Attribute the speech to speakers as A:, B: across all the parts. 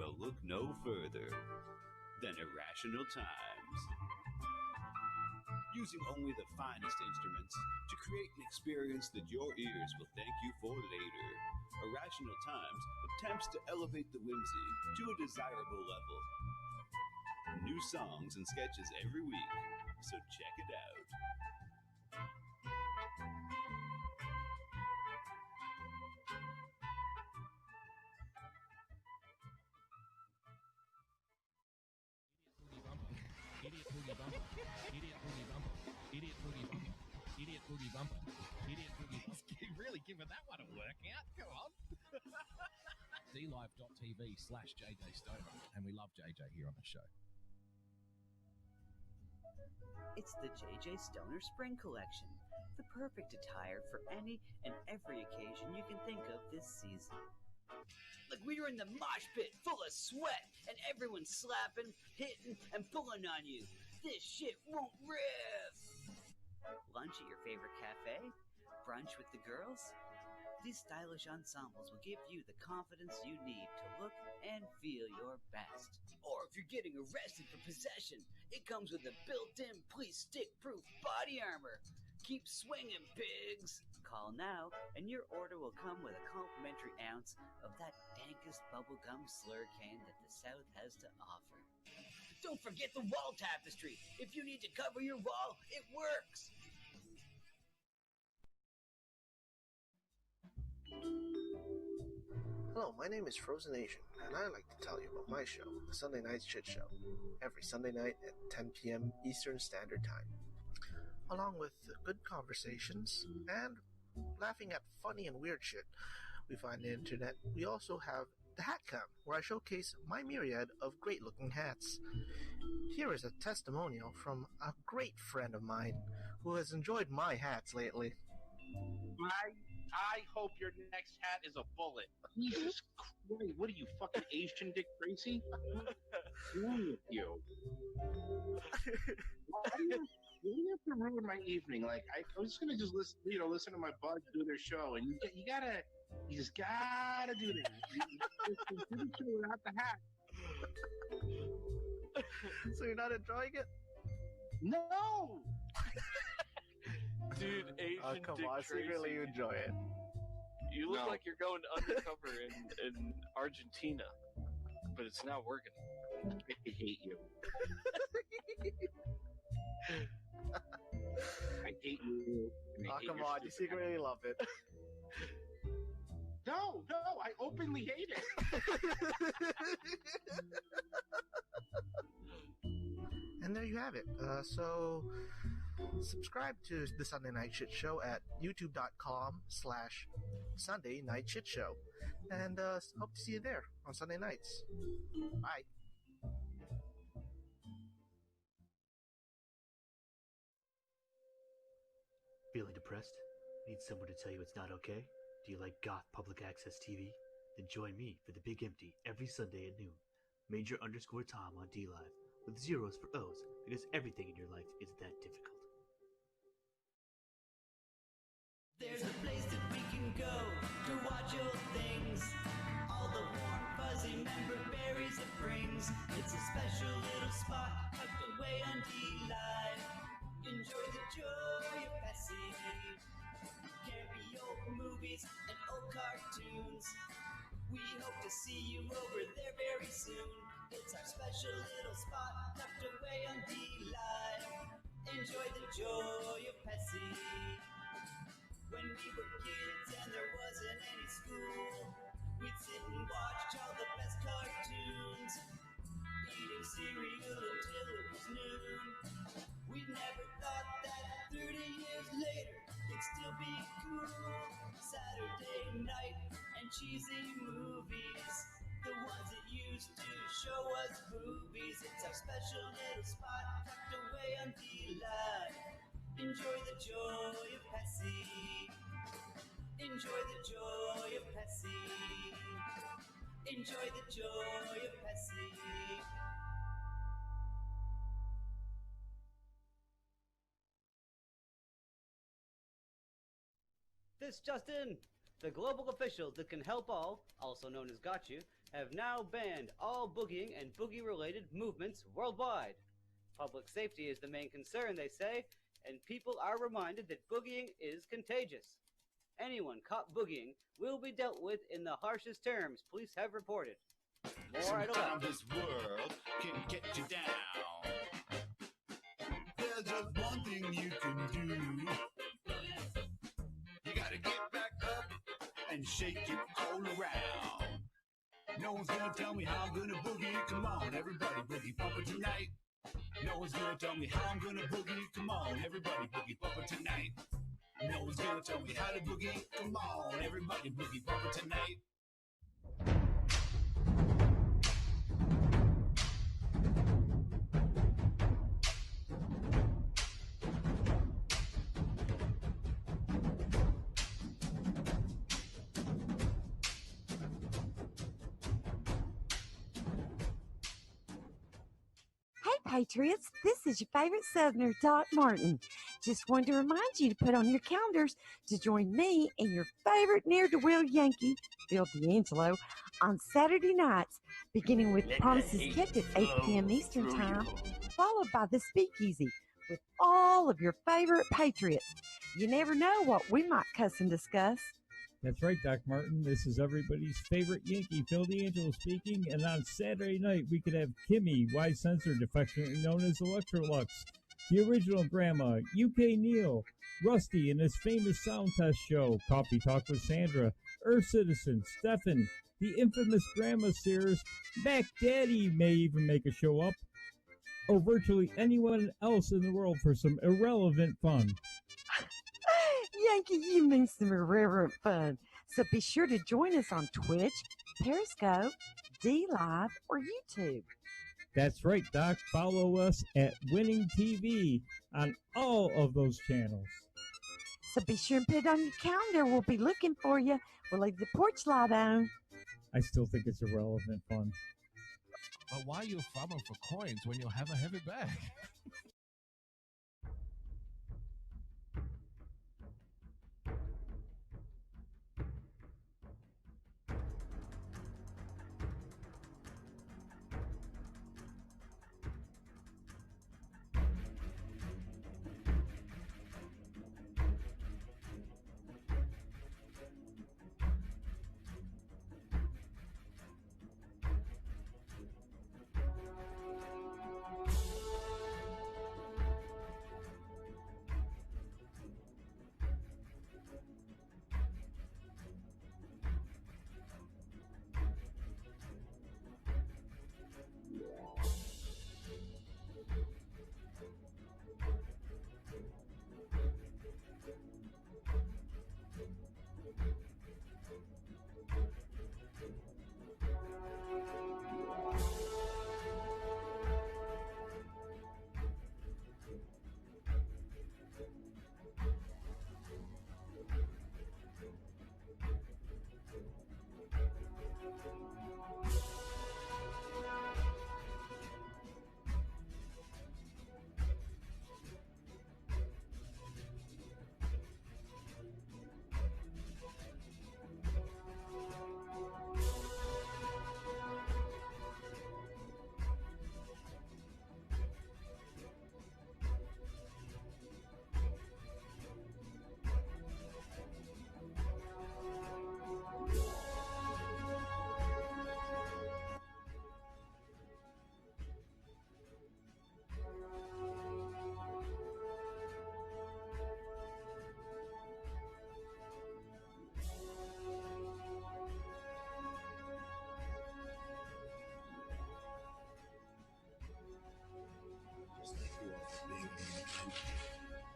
A: well, look no further than Irrational Times. Using only the finest instruments to create an experience that your ears will thank you for later, Irrational Times attempts to elevate the whimsy to a desirable level. New songs and sketches every week, so check it out.
B: Idiot boogie bumper. Idiot boogie bumper. Idiot boogie bumper. Idiot boogie bumper. Idiot boogie bumper.
C: He's really giving that one a workout. Go on.
B: DLive.tv/JJ Stoner. And we love JJ here on the show.
D: It's the JJ Stoner Spring Collection, the perfect attire for any and every occasion you can think of this season. Like we were in the mosh pit full of sweat and everyone's slapping, hitting, and pulling on you. This shit won't riff! Lunch at your favorite cafe? Brunch with the girls? These stylish ensembles will give you the confidence you need to look and feel your best. Or if you're getting arrested for possession, it comes with a built-in police stick-proof body armor. Keep swinging, pigs! Call now, and your order will come with a complimentary ounce of that dankest bubblegum slurricane that the South has to offer. Don't forget the wall tapestry! If you need to cover your wall, it works!
E: Hello, my name is Frozen Asian, and I'd like to tell you about my show, The Sunday Night Shit Show, every Sunday night at 10 p.m. Eastern Standard Time. Along with good conversations and laughing at funny and weird shit we find on the internet, we also have the Hat Cam, where I showcase my myriad of great-looking hats. Here is a testimonial from a great friend of mine who has enjoyed my hats lately.
F: I hope your next hat is a bullet. Jesus Christ, what are you, fucking Asian Dick Tracy? What's wrong with you? Why do you have to ruin my evening? Like, I was just gonna listen to my buds do their show, and you just gotta do that. You do the show without the hat.
E: So you're not enjoying it?
F: No!
G: Dude, Asian
E: come
G: Dick
E: on,
G: Tracy.
E: secretly you enjoy it.
G: You look
F: No.
G: like you're going undercover in Argentina, but it's not working.
F: I hate you. I hate you. and I hate
E: Come
F: your
E: on, you
F: stupid hat.
E: secretly love it.
F: No, I openly hate it.
E: And there you have it. So subscribe to the Sunday Night Shit Show at youtube.com/Sunday Night Shit Show. And hope to see you there on Sunday nights. Bye.
H: Feeling depressed? Need someone to tell you it's not okay? Do you like goth public access TV? Then join me for The Big Empty every Sunday at noon. Major_Tom on DLive with zeros for O's because everything in your life is that difficult.
D: There's a place that we can go to watch old things. All the warm, fuzzy member berries it brings. It's a special little spot tucked away on D-Live. Enjoy the joy of Bessie. Karaoke movies and old cartoons. We hope to see you over there very soon. It's our special little spot tucked away on D-Live. Enjoy the joy of Bessie. When we were kids and there wasn't any school, we'd sit and watch all the best cartoons, eating cereal until it was noon. We never thought that 30 years later it'd still be cool. Saturday night and cheesy movies, the ones that used to show us boobies. It's our special little spot tucked away on D-Live. Enjoy the joy of Bessie. Enjoy the joy of Bessie. Enjoy the joy of Bessie. This just in. The global official that can help all, also known as Got You,
I: have now banned all boogieing and boogie-related movements worldwide. Public safety is the main concern, they say, and people are reminded that boogieing is contagious. Anyone caught boogieing will be dealt with in the harshest terms police have reported. More at 11.
A: Sometimes this world can get you down. There's just one thing you can do. You gotta get back up and shake it all around. No one's gonna tell me how I'm gonna boogie. Come on, everybody boogie bumper tonight. No one's gonna tell me how I'm gonna boogie. Come on, everybody boogie bumper tonight. No one's gonna tell me how to boogie. Come on, everybody boogie bumper tonight.
J: Patriots, this is your favorite Southerner, Doc Martin. Just wanted to remind you to put on your calendars to join me and your favorite ne'er-do-well Yankee, Phil D'Angelo, on Saturday nights, beginning with Promises Kept at 8 p.m. Eastern Time, followed by The Speakeasy with all of your favorite Patriots. You never know what we might cuss and discuss.
K: That's right, Doc Martin. This is everybody's favorite Yankee, Phil D'Angelo speaking. And on Saturday night, we could have Kimmy, Y Censored, affectionately known as Electrolux, the original Grandma, UK Neil, Rusty in his famous sound test show, Coffee Talk with Sandra, Earth Citizen, Stefan, the infamous Grandma Sears, Mac Daddy may even make a show up, or virtually anyone else in the world for some irrelevant fun.
J: Yankee, you mean some irreverent fun. So be sure to join us on Twitch, Periscope, D-Live, or YouTube.
K: That's right, Doc. Follow us at Winning TV on all of those channels.
J: So be sure and put it on your calendar. We'll be looking for you. We'll leave the porch light on.
K: I still think it's irrelevant fun.
B: But why are you farming for coins when you have a heavy bag?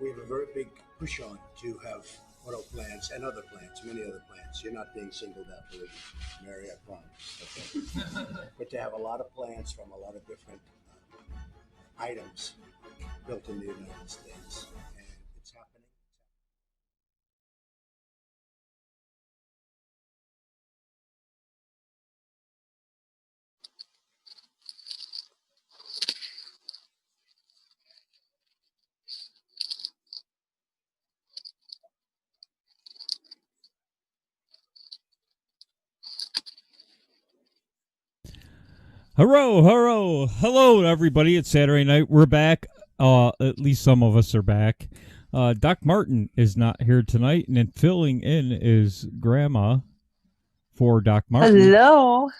L: We have a very big push on to have auto plants and other plants, many other plants. You're not being singled out, believe me, Mary, I promise. Okay. But to have a lot of plants from a lot of different items built in the United States, and it's happening.
K: Hello, everybody. It's Saturday night. We're back. At least some of us are back. Doc Martin is not here tonight, and then filling in is Grandma for Doc Martin.
M: Hello.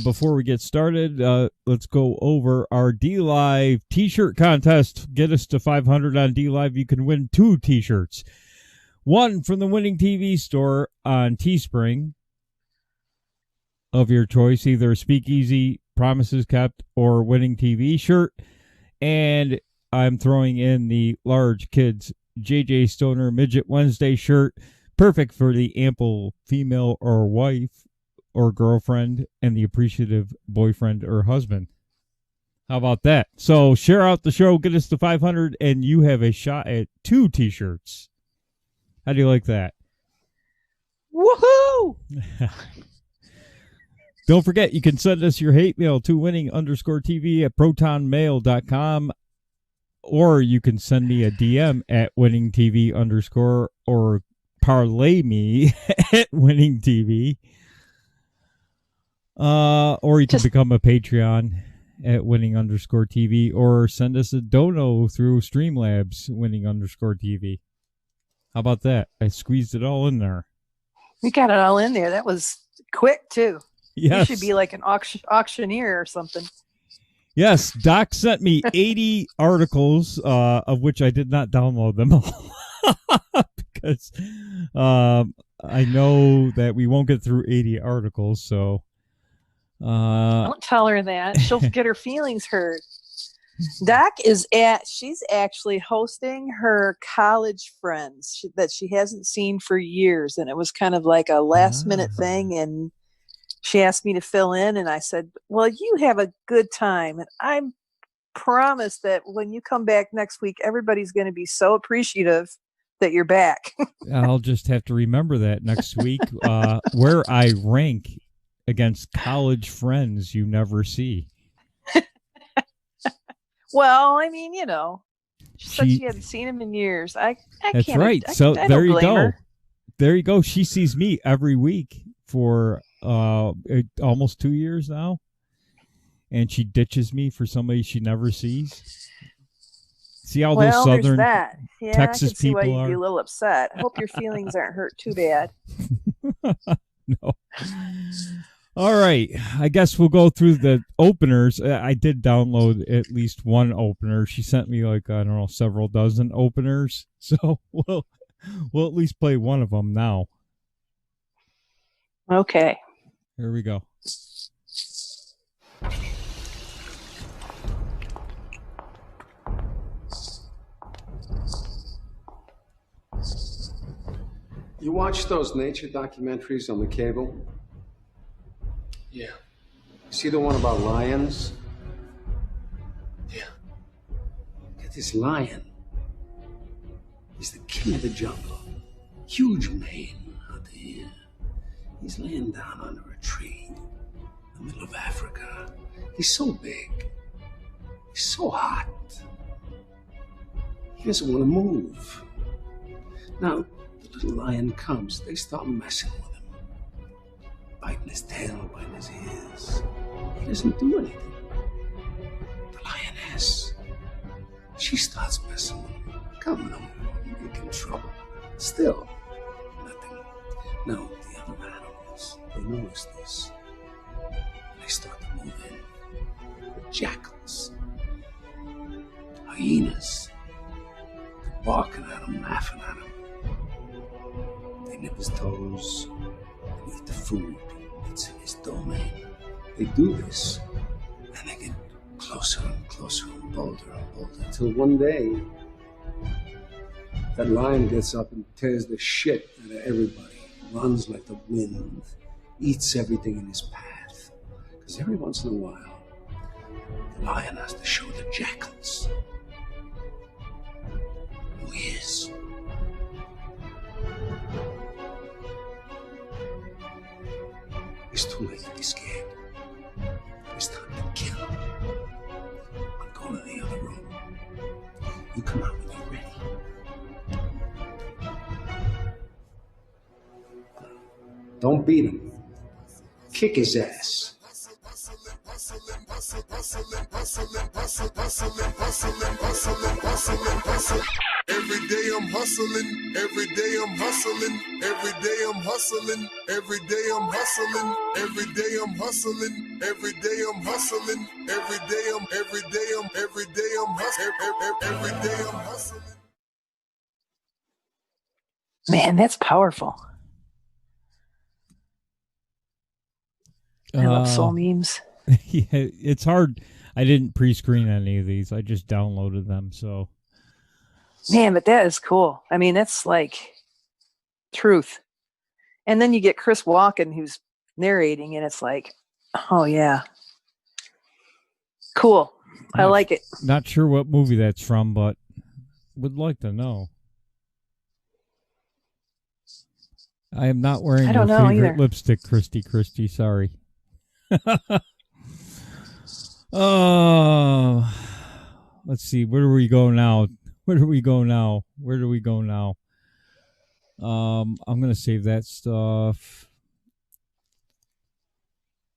K: Before we get started, let's go over our D-Live t-shirt contest. Get us to 500 on D-Live. You can win 2 t-shirts. One from the Winning TV store on Teespring of your choice, either Speakeasy, Promises Kept, or Winning TV shirt. And I'm throwing in the large kids JJ Stoner Midget Wednesday shirt, perfect for the ample female or wife or girlfriend and the appreciative boyfriend or husband. How about that? So share out the show, get us to 500, and you have a shot at 2 t-shirts. How do you like that?
M: Woohoo!
K: Don't forget, you can send us your hate mail to winning_TV at protonmail.com, or you can send me a DM at winningtv_ or parlay me at winningtv. Or you can become a Patreon at winning_TV, or send us a dono through Streamlabs winning_TV. How about that? I squeezed it all in there.
M: We got it all in there. That was quick, too.
K: Yes.
M: You should be like an auctioneer or something.
K: Yes, Doc sent me 80 articles, of which I did not download them all. Because I know that we won't get through 80 articles, so...
M: Don't tell her that. She'll get her feelings hurt. Doc she's actually hosting her college friends that she hasn't seen for years, and it was kind of like a last minute thing, and she asked me to fill in, and I said, well, you have a good time, and I promise that when you come back next week, everybody's going to be so appreciative that you're back.
K: I'll just have to remember that next week, where I rank against college friends you never see.
M: Well, I mean, you know, she said she hadn't seen him in years. I
K: That's
M: can't,
K: right. So there you go. There you go. She sees me every week for almost 2 years now, and she ditches me for somebody she never sees. See how those southern
M: that. Yeah,
K: Texas
M: I can see
K: people
M: why you'd
K: are.
M: be a little upset. I hope your feelings aren't hurt too bad.
K: No. All right. I guess we'll go through the openers. I did download at least one opener. She sent me like, I don't know, several dozen openers. So we'll at least play one of them now.
M: Okay.
K: Here we go.
N: You watch those nature documentaries on the cable?
L: Yeah.
N: See the one about lions?
L: Yeah.
N: Get this lion. He's the king of the jungle. Huge mane out there. He's laying down under a tree in the middle of Africa. He's so big. He's so hot. He doesn't want to move. Now, the little lion comes. They start messing with him. Biting his tail, biting his ears. He doesn't do anything. The lioness, she starts messing with him. Coming over, making trouble. Still, nothing. Now, the other animals, they notice this. They start to move in. The jackals, hyenas, they're barking at him, laughing at him. They nip his toes and eat the food that's in his domain. They do this, and they get closer and closer and bolder, until one day, that lion gets up and tears the shit out of everybody, runs like the wind, eats everything in his path. Because every once in a while, the lion has to show the jackals who he is. It's too late to be scared. It's time to kill. I'm going to the other room. You come out when you're ready. Don't beat him. Kick his ass.
O: Every day I'm hustling, every day I'm hustling, every day I'm hustling, every day I'm hustling, every day I'm hustling, every day I'm hustling, every day I'm hustling, every day I'm hustling.
M: Man, that's powerful. I love soul memes.
K: Yeah, it's hard. I didn't pre-screen any of these. I just downloaded them. So,
M: man, but that is cool. I mean, that's like truth. And then you get Chris Walken who's narrating, and it's like, oh yeah, cool. I like it.
K: Not sure what movie that's from, but would like to know. I am not wearing your favorite
M: either.
K: lipstick, Christy. Sorry. Oh, let's see. Where do we go now? I'm gonna save that stuff.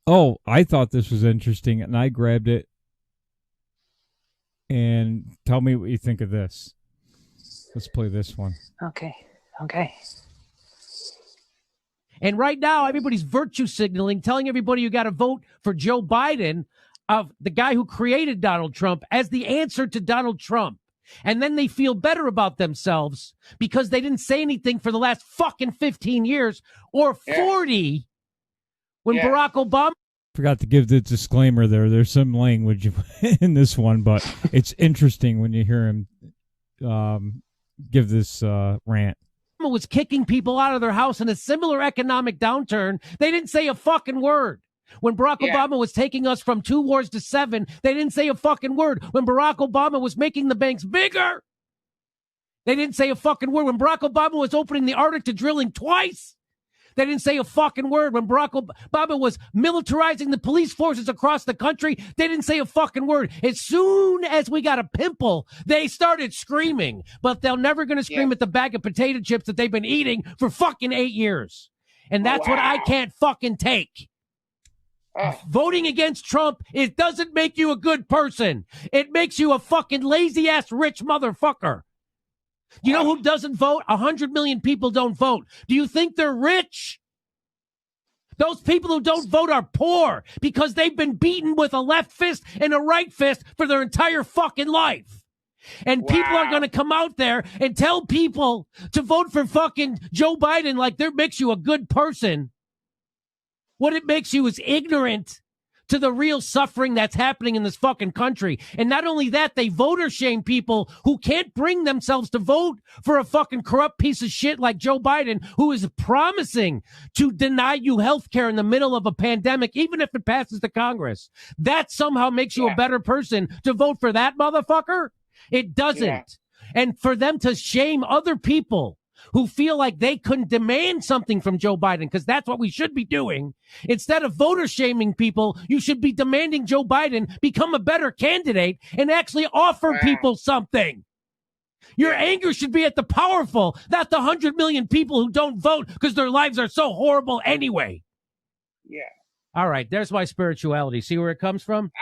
K: Oh, I thought this was interesting, and I grabbed it. And tell me what you think of this. Let's play this one.
M: Okay.
P: And right now, everybody's virtue signaling, telling everybody you got to vote for Joe Biden, of the guy who created Donald Trump, as the answer to Donald Trump. And then they feel better about themselves because they didn't say anything for the last fucking 15 years or 40 when Barack Obama.
K: Forgot to give the disclaimer there. There's some language in this one, but it's interesting when you hear him give this rant.
P: Was kicking people out of their house in a similar economic downturn. They didn't say a fucking word. When Barack Obama was taking us from 2 wars to 7, they didn't say a fucking word. When Barack Obama was making the banks bigger, they didn't say a fucking word. When Barack Obama was opening the Arctic to drilling twice, they didn't say a fucking word. When Barack Obama was militarizing the police forces across the country, they didn't say a fucking word. As soon as we got a pimple, they started screaming. But they're never going to scream at the bag of potato chips that they've been eating for fucking 8 years. And that's what I can't fucking take. Voting against Trump, it doesn't make you a good person. It makes you a fucking lazy-ass rich motherfucker. You know who doesn't vote? 100 million people don't vote. Do you think they're rich? Those people who don't vote are poor because they've been beaten with a left fist and a right fist for their entire fucking life. And people are going to come out there and tell people to vote for fucking Joe Biden like that makes you a good person. What it makes you is ignorant to the real suffering that's happening in this fucking country. And not only that, they voter shame people who can't bring themselves to vote for a fucking corrupt piece of shit like Joe Biden, who is promising to deny you health care in the middle of a pandemic, even if it passes the Congress. That somehow makes you a better person to vote for that motherfucker? It doesn't. And for them to shame other people who feel like they couldn't demand something from Joe Biden, because that's what we should be doing. Instead of voter shaming people, you should be demanding Joe Biden become a better candidate and actually offer people something. Your anger should be at the powerful, not the 100 million people who don't vote because their lives are so horrible anyway.
F: Yeah.
P: All right, there's my spirituality. See where it comes from?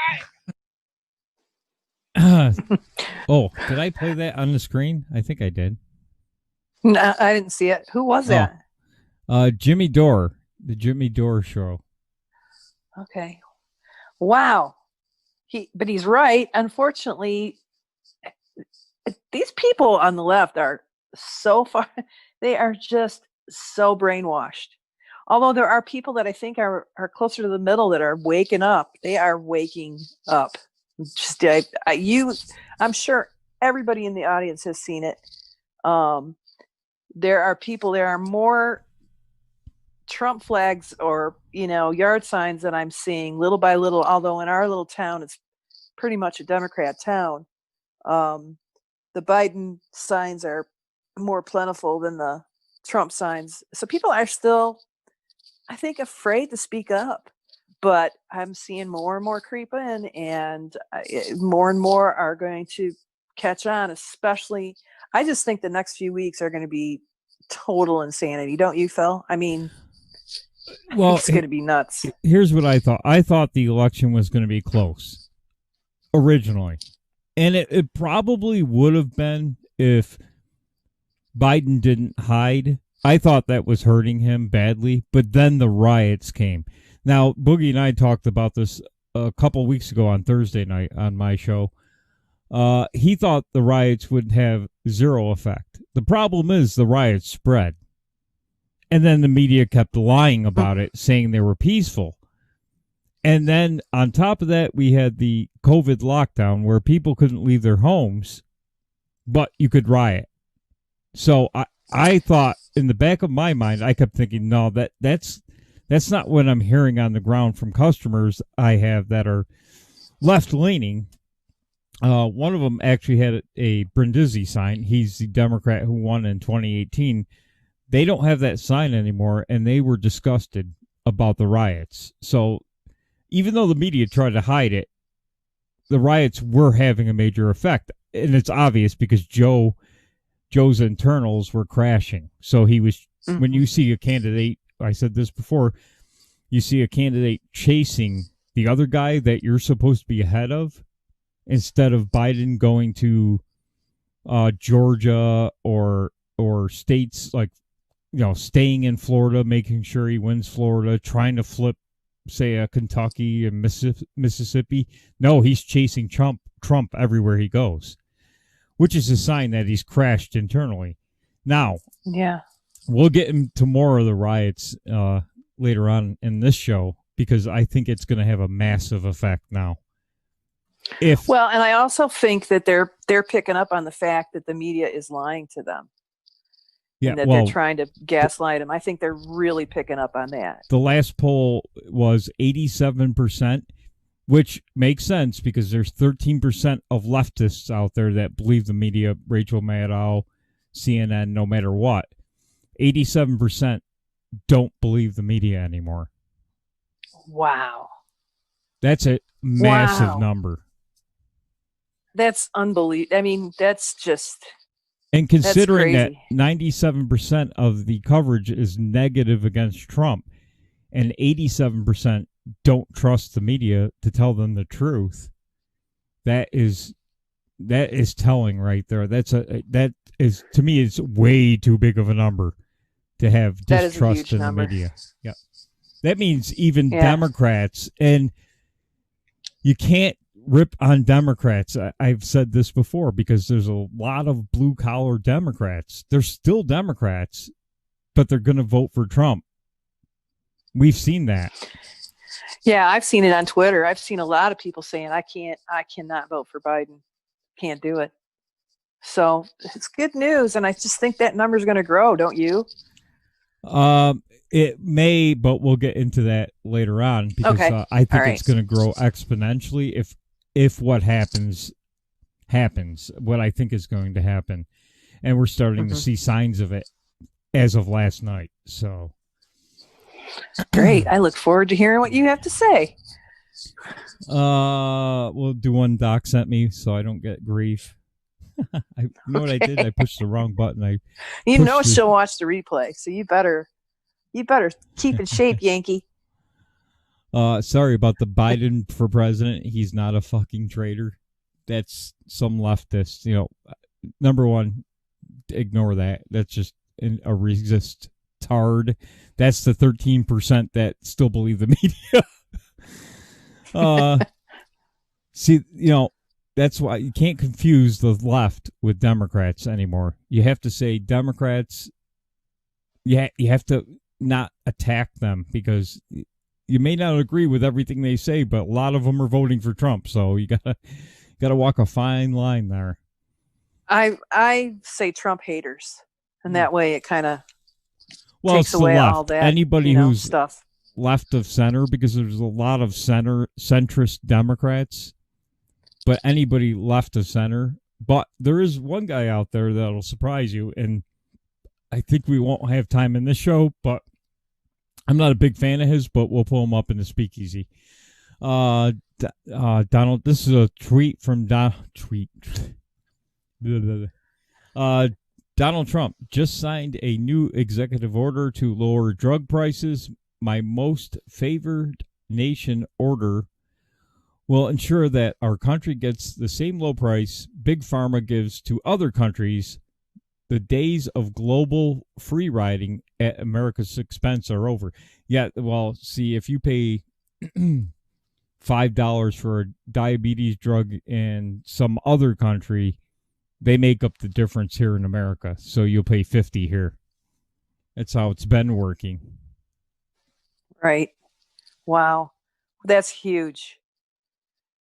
K: Oh, did I play that on the screen? I think I did.
M: No, I didn't see it. Who was that?
K: Jimmy Dore, the Jimmy Dore Show.
M: Okay. Wow. But he's right. Unfortunately, these people on the left are so far, they are just so brainwashed. Although there are people that I think are closer to the middle that are waking up. They are waking up. Just I'm sure everybody in the audience has seen it. There are more Trump flags or, yard signs that I'm seeing little by little, although in our little town, it's pretty much a Democrat town. The Biden signs are more plentiful than the Trump signs. So people are still, I think, afraid to speak up. But I'm seeing more and more creep in, and more and more are going to catch on, especially, I just think the next few weeks are going to be total insanity. Don't you, Phil? I mean,
K: Well,
M: it's going to be nuts.
K: Here's what I thought. I thought the election was going to be close originally. And it probably would have been if Biden didn't hide. I thought that was hurting him badly, but then the riots came. Now, Boogie and I talked about this a couple weeks ago on Thursday night on my show. He thought the riots would have zero effect. The problem is the riots spread. And then the media kept lying about it, saying they were peaceful. And then on top of that, we had the COVID lockdown where people couldn't leave their homes, but you could riot. So I thought in the back of my mind, I kept thinking, no, that's not what I'm hearing on the ground from customers I have that are left-leaning. One of them actually had a Brindisi sign. He's the Democrat who won in 2018. They don't have that sign anymore, and they were disgusted about the riots. So even though the media tried to hide it, the riots were having a major effect. And it's obvious because Joe's internals were crashing. So he was, when you see a candidate, I said this before, you see a candidate chasing the other guy that you're supposed to be ahead of, instead of Biden going to Georgia or states like, staying in Florida, making sure he wins Florida, trying to flip, say, a Kentucky and Mississippi. No, he's chasing Trump everywhere he goes, which is a sign that he's crashed internally. Now,
M: yeah,
K: we'll get into more of the riots later on in this show because I think it's going to have a massive effect now. And
M: I also think that they're picking up on the fact that the media is lying to them.
K: Yeah,
M: and that they're trying to gaslight them. I think they're really picking up on that.
K: The last poll was 87%, which makes sense because there's 13% of leftists out there that believe the media, Rachel Maddow, CNN, no matter what. 87% don't believe the media anymore.
M: Wow.
K: That's a massive number.
M: That's unbelievable. I mean, that's just...
K: And considering that 97% of the coverage is negative against Trump and 87% don't trust the media to tell them the truth, that is telling right there. That is to me, it's way too big of a number to have distrust in the media. Yeah. That means even Democrats, and you can't rip on Democrats. I've said this before because there's a lot of blue-collar Democrats. They're still Democrats, but they're going to vote for Trump. We've seen that.
M: Yeah, I've seen it on Twitter. I've seen a lot of people saying, I cannot vote for Biden. Can't do it. So it's good news, and I just think that number's going to grow, don't you?
K: It may, but we'll get into that later on because I think it's going to grow exponentially if what happens, what I think is going to happen. And we're starting to see signs of it as of last night. So
M: great. I look forward to hearing what you have to say.
K: We'll do one Doc sent me so I don't get grief. You know what I did? I pushed the wrong button.
M: She'll watch the replay, so you better keep in shape, Yankee.
K: Sorry about the Biden for president. He's not a fucking traitor. That's some leftist. Number one, ignore that. That's just a racist tard. That's the 13% that still believe the media. See, that's why you can't confuse the left with Democrats anymore. You have to say Democrats. You have to not attack them because you may not agree with everything they say, but a lot of them are voting for Trump. So you gotta walk a fine line there.
M: I say Trump haters, and that way it kind of
K: it's
M: takes
K: the
M: away
K: left.
M: all that
K: Anybody who's
M: stuff.
K: Left of center, because there's a lot of centrist Democrats, but anybody left of center. But there is one guy out there that'll surprise you, and I think we won't have time in this show, but I'm not a big fan of his, but we'll pull him up in the speakeasy. Donald, this is a tweet from Donald Trump just signed a new executive order to lower drug prices, my most favored nation order will ensure that our country gets the same low price Big Pharma gives to other countries. The days of global free riding at America's expense are over. Yeah, well, see, if you pay $5 for a diabetes drug in some other country, they make up the difference here in America. So you'll pay $50 here. That's how it's been working.
M: Right. Wow. That's huge.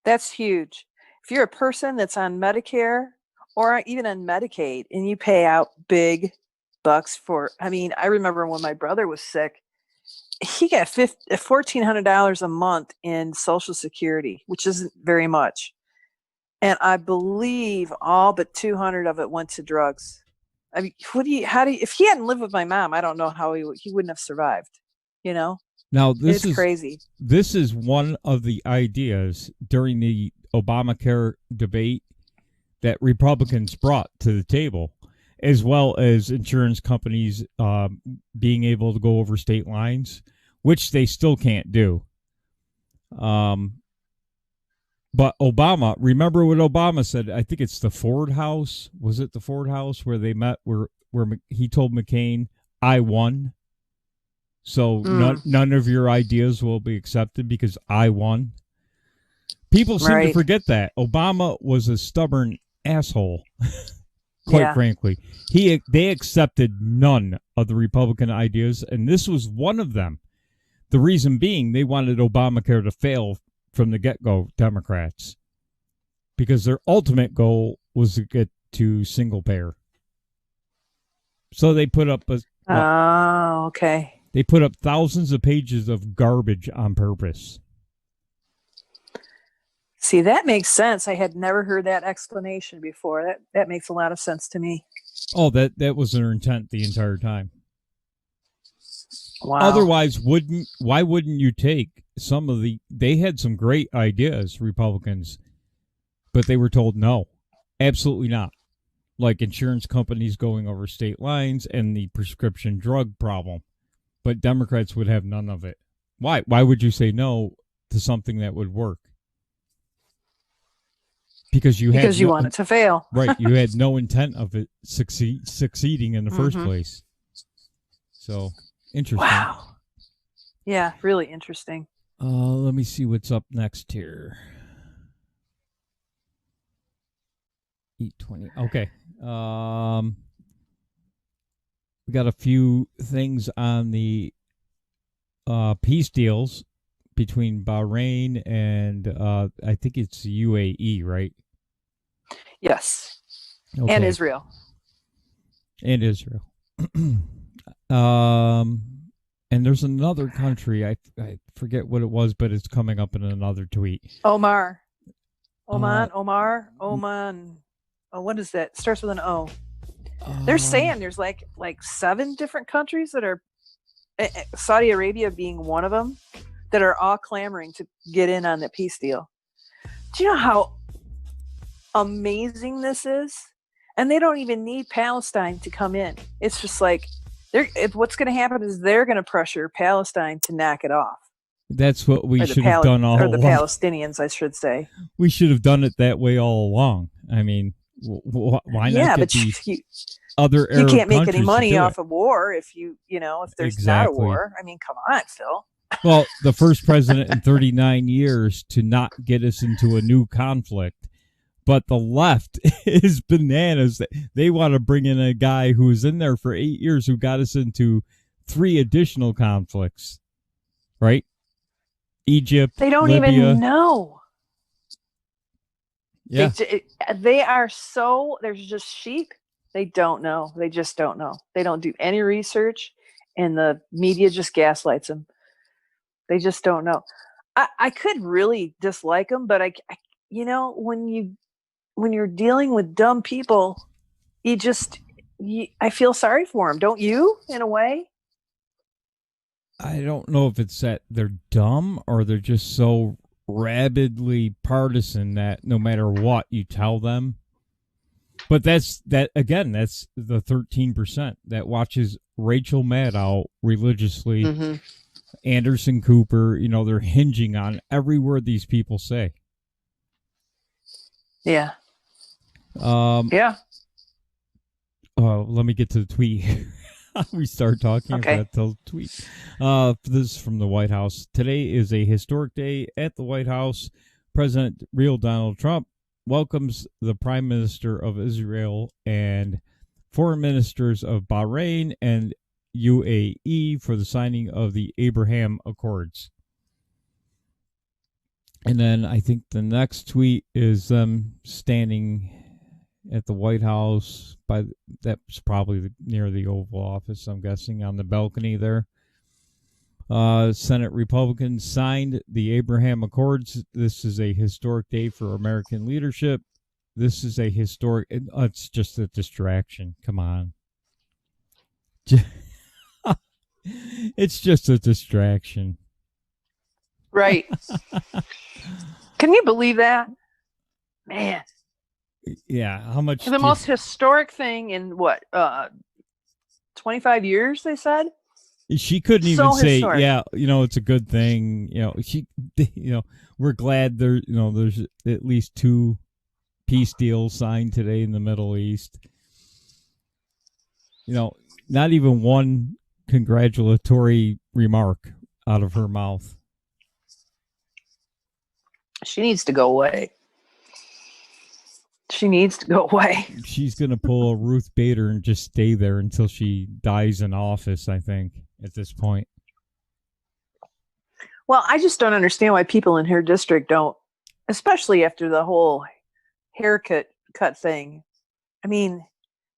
M: That's huge. If you're a person that's on Medicare or even on Medicaid and you pay out big bucks for, I mean, I remember when my brother was sick, he got $1,400 a month in Social Security, which isn't very much. And I believe all but 200 of it went to drugs. I mean, if he hadn't lived with my mom, I don't know how he wouldn't have survived, you know?
K: Now, this is
M: crazy.
K: This is one of the ideas during the Obamacare debate that Republicans brought to the table, as well as insurance companies being able to go over state lines, which they still can't do. But Obama, remember what Obama said? I think it's the Ford House. Was it the Ford House where they met, where he told McCain, "I won. So none of your ideas will be accepted because I won." People seem to forget that Obama was a stubborn asshole. Quite frankly, they accepted none of the Republican ideas, and this was one of them. The reason being, they wanted Obamacare to fail from the get-go, Democrats, because their ultimate goal was to get to single payer. So they put up
M: okay.
K: They put up thousands of pages of garbage on purpose.
M: See, that makes sense. I had never heard that explanation before. That makes a lot of sense to me.
K: Oh, that was their intent the entire time.
M: Wow.
K: Otherwise, why wouldn't you take some of they had some great ideas, Republicans, but they were told no, absolutely not. Like insurance companies going over state lines and the prescription drug problem. But Democrats would have none of it. Why? Why would you say no to something that would work? Because you
M: want it to fail.
K: Right. You had no intent of it succeeding in the first place. So, interesting.
M: Wow. Yeah, really interesting.
K: Let me see what's up next here. 8:20. Okay. We got a few things on the peace deals between Bahrain and I think it's UAE, right?
M: Yes.
K: Okay.
M: And Israel.
K: And Israel. And there's another country, I forget what it was, but it's coming up in another tweet.
M: Oman. Oh, what is that? It starts with an O. They're saying there's like 7 different countries that are, Saudi Arabia being one of them, that are all clamoring to get in on the peace deal. Do you know how amazing this is? And they don't even need Palestine to come in. It's just like, what's going to happen is they're going to pressure Palestine to knock it off.
K: That's what we should have done all along.
M: Or the Palestinians, I should say.
K: We should have done it that way all along. I mean, why not get these other Arab
M: you can't make any money
K: off
M: of war if if there's not a war. I mean, come on, Phil.
K: Well, the first president in 39 years to not get us into a new conflict. But the left is bananas. They want to bring in a guy who was in there for 8 years who got us into 3 additional conflicts, right? Egypt,
M: they don't
K: Libya.
M: even know.
K: Yeah.
M: They are so, there's just sheep. They don't know. They just don't know. They don't do any research, and the media just gaslights them. They just don't know. I could really dislike them, but when you're dealing with dumb people, I feel sorry for them. Don't you, in a way?
K: I don't know if it's that they're dumb or they're just so rabidly partisan that no matter what you tell them. But that's the 13% that watches Rachel Maddow religiously Anderson Cooper, they're hinging on every word these people say.
M: Yeah.
K: Yeah. Let me get to the tweet. We start talking about the tweet. This is from the White House. Today is a historic day at the White House. President real Donald Trump welcomes the Prime Minister of Israel and foreign ministers of Bahrain and UAE for the signing of the Abraham Accords. And then I think the next tweet is them standing at the White House that's probably near the Oval Office, I'm guessing, on the balcony there. Senate Republicans signed the Abraham Accords. This is a historic day for American leadership. This is a historic... it's just a distraction. Come on. It's just a distraction.
M: Right. Can you believe that? Man.
K: Yeah, how much...
M: The most historic thing in, 25 years, they said?
K: She couldn't even say,
M: historic.
K: yeah, it's a good thing. We're glad there's at least 2 peace deals signed today in the Middle East. Not even one congratulatory remark out of her mouth.
M: She needs to go away. She needs to go away.
K: She's going to pull a Ruth Bader and just stay there until she dies in office, I think, at this point.
M: Well, I just don't understand why people in her district don't, especially after the whole haircut thing. I mean,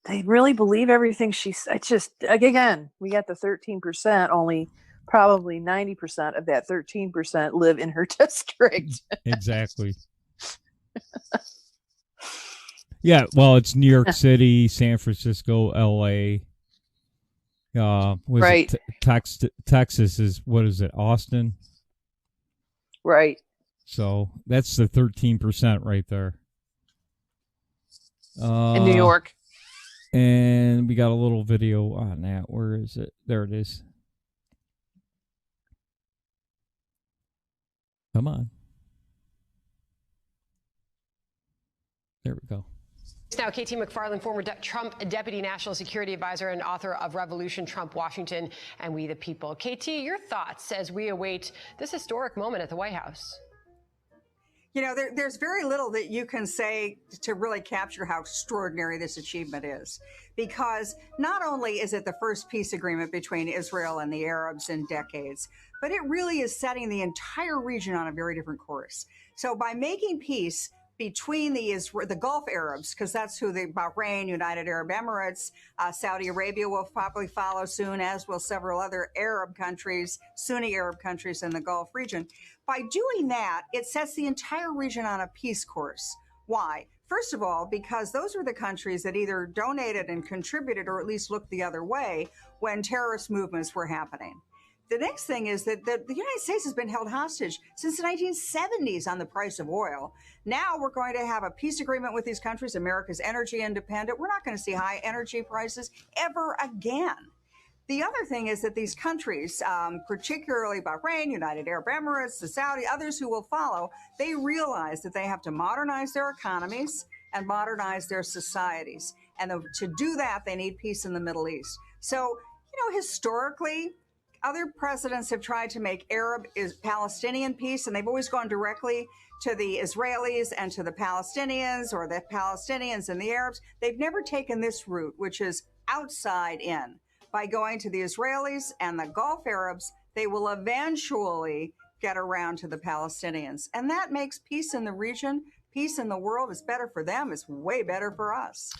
M: they really believe everything she said. It's just, again, we got the 13%, only probably 90% of that 13% live in her district.
K: Exactly. Yeah, well, it's New York City, San Francisco, L.A.
M: Right.
K: Texas is, what is it, Austin?
M: Right.
K: So that's the 13% right there.
M: In New York.
K: And we got a little video on that. Where is it? There it is. Come on. There we go.
Q: Now, KT McFarland, former Trump Deputy National Security Advisor and author of Revolution Trump Washington and We the People. KT, your thoughts as we await this historic moment at the White House?
R: There's very little that you can say to really capture how extraordinary this achievement is, because not only is it the first peace agreement between Israel and the Arabs in decades, but it really is setting the entire region on a very different course. So by making peace between the Gulf Arabs, because that's who the Bahrain, United Arab Emirates, Saudi Arabia will probably follow soon, as will several other Arab countries, Sunni Arab countries in the Gulf region. By doing that, it sets the entire region on a peace course. Why? First of all, because those were the countries that either donated and contributed or at least looked the other way when terrorist movements were happening. The next thing is that the United States has been held hostage since the 1970s on the price of oil. Now we're going to have a peace agreement with these countries. America's energy independent. We're not going to see high energy prices ever again. The other thing is that these countries, particularly Bahrain, United Arab Emirates, the Saudi, others who will follow, they realize that they have to modernize their economies and modernize their societies. And to do that, they need peace in the Middle East. So, historically, other presidents have tried to make Arab-Palestinian peace, and they've always gone directly to the Israelis and to the Palestinians, or the Palestinians and the Arabs. They've never taken this route, which is outside in. By going to the Israelis and the Gulf Arabs, they will eventually get around to the Palestinians. And that makes peace in the region, peace in the world. Is better for them. It's way better for us.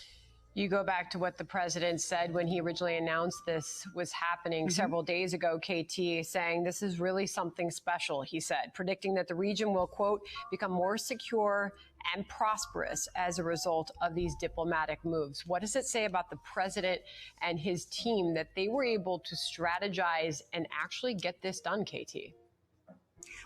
Q: You go back to what the president said when he originally announced this was happening several days ago, KT, saying this is really something special, he said, predicting that the region will, quote, become more secure and prosperous as a result of these diplomatic moves. What does it say about the president and his team that they were able to strategize and actually get this done, KT?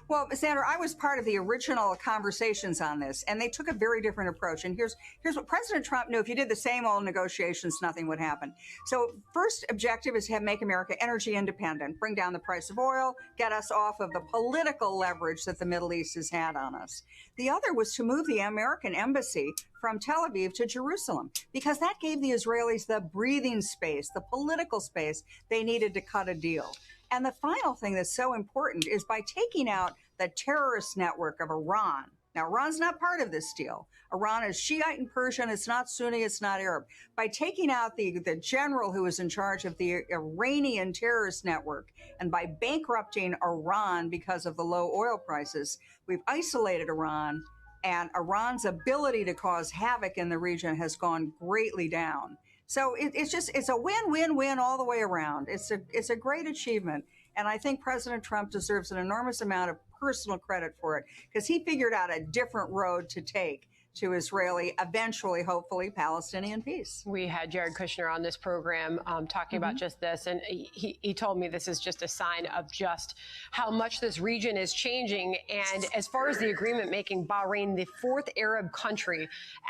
R: Well, Sandra, I was part of the original conversations on this, and they took a very different approach. And here's what President Trump knew. If you did the same old negotiations, nothing would happen. So first objective is to make America energy independent, bring down the price of oil, get us off of the political leverage that the Middle East has had on us. The other was to move the American embassy from Tel Aviv to Jerusalem, because that gave the Israelis the breathing space, the political space they needed to cut a deal. And the final thing that's so important is by taking out the terrorist network of Iran. Now, Iran's not part of this deal. Iran is Shiite and Persian. It's not Sunni. It's not Arab. By taking out the general who was in charge of the Iranian terrorist network, and by bankrupting Iran because of the low oil prices, we've isolated Iran, and Iran's ability to cause havoc in the region has gone greatly down. So it's a win-win-win all the way around. It's a great achievement. And I think President Trump deserves an enormous amount of personal credit for it, because he figured out a different road to take to Israeli, eventually, hopefully, Palestinian peace.
Q: We had Jared Kushner on this program talking about just this, and he told me this is just a sign of just how much this region is changing. And as far as the agreement making Bahrain the fourth Arab country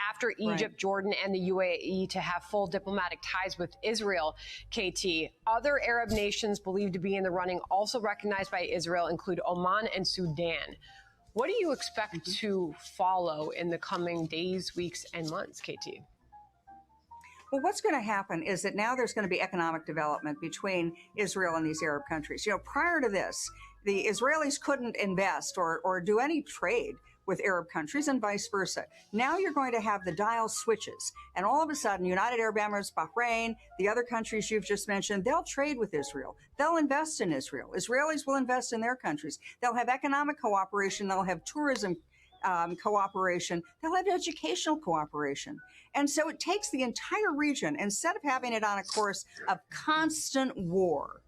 Q: after Egypt, Jordan, and the UAE to have full diplomatic ties with Israel, KT, other Arab nations believed to be in the running, also recognized by Israel, include Oman and Sudan. What do you expect to follow in the coming days, weeks, and months, KT?
R: Well, what's going to happen is that now there's going to be economic development between Israel and these Arab countries. You know, prior to this, the Israelis couldn't invest or do any trade with Arab countries and vice versa. Now you're going to have the dial switches, and all of a sudden, United Arab Emirates, Bahrain, the other countries you've just mentioned, they'll trade with Israel. They'll invest in Israel. Israelis will invest in their countries. They'll have economic cooperation. They'll have tourism cooperation. They'll have educational cooperation. And so it takes the entire region, instead of having it on a course of constant war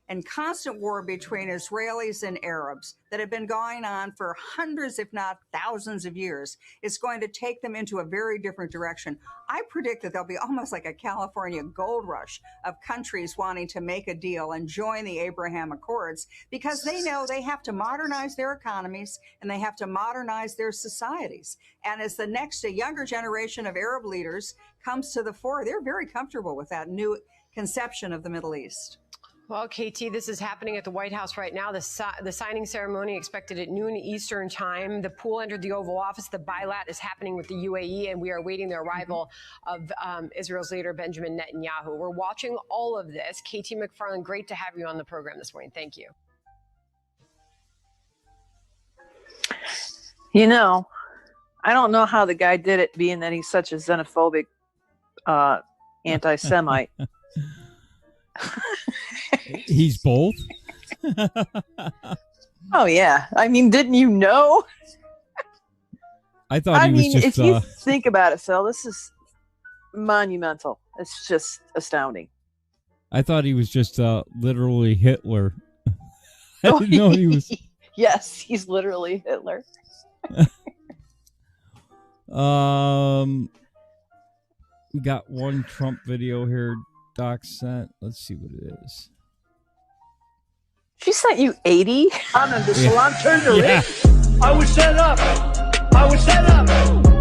R: between Israelis and Arabs that have been going on for hundreds, if not thousands of years, is going to take them into a very different direction. I predict that there'll be almost like a California gold rush of countries wanting to make a deal and join the Abraham Accords, because they know they have to modernize their economies and they have to modernize their societies. And as a younger generation of Arab leaders comes to the fore, they're very comfortable with that new conception of the Middle East.
Q: Well, KT, this is happening at the White House right now. The signing ceremony expected at noon Eastern time. The pool entered the Oval Office. The bilat is happening with the UAE, and we are awaiting the arrival of Israel's leader, Benjamin Netanyahu. We're watching all of this. KT McFarland, great to have you on the program this morning. Thank you.
M: You know, I don't know how the guy did it, being that he's such a xenophobic anti-Semite.
K: He's both?
M: Oh, yeah. I mean, didn't you know?
K: I thought he was just...
M: if you think about it, Phil, this is monumental. It's just astounding.
K: I thought he was just literally Hitler. I didn't know he was...
M: Yes, he's literally Hitler.
K: We got one Trump video here Doc sent. Let's see what it is.
M: She sent you 80?
N: And the salon turned her in. I was set up.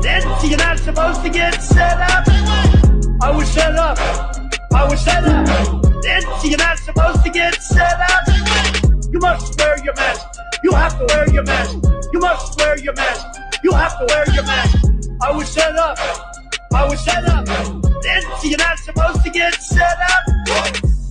N: Then you're not supposed to get set up. I was set up. Then you're not supposed to get set up. You must wear your mask. You have to wear your mask. You must wear your mask. You have to wear your mask. I was set up. Then you're not supposed to get set up.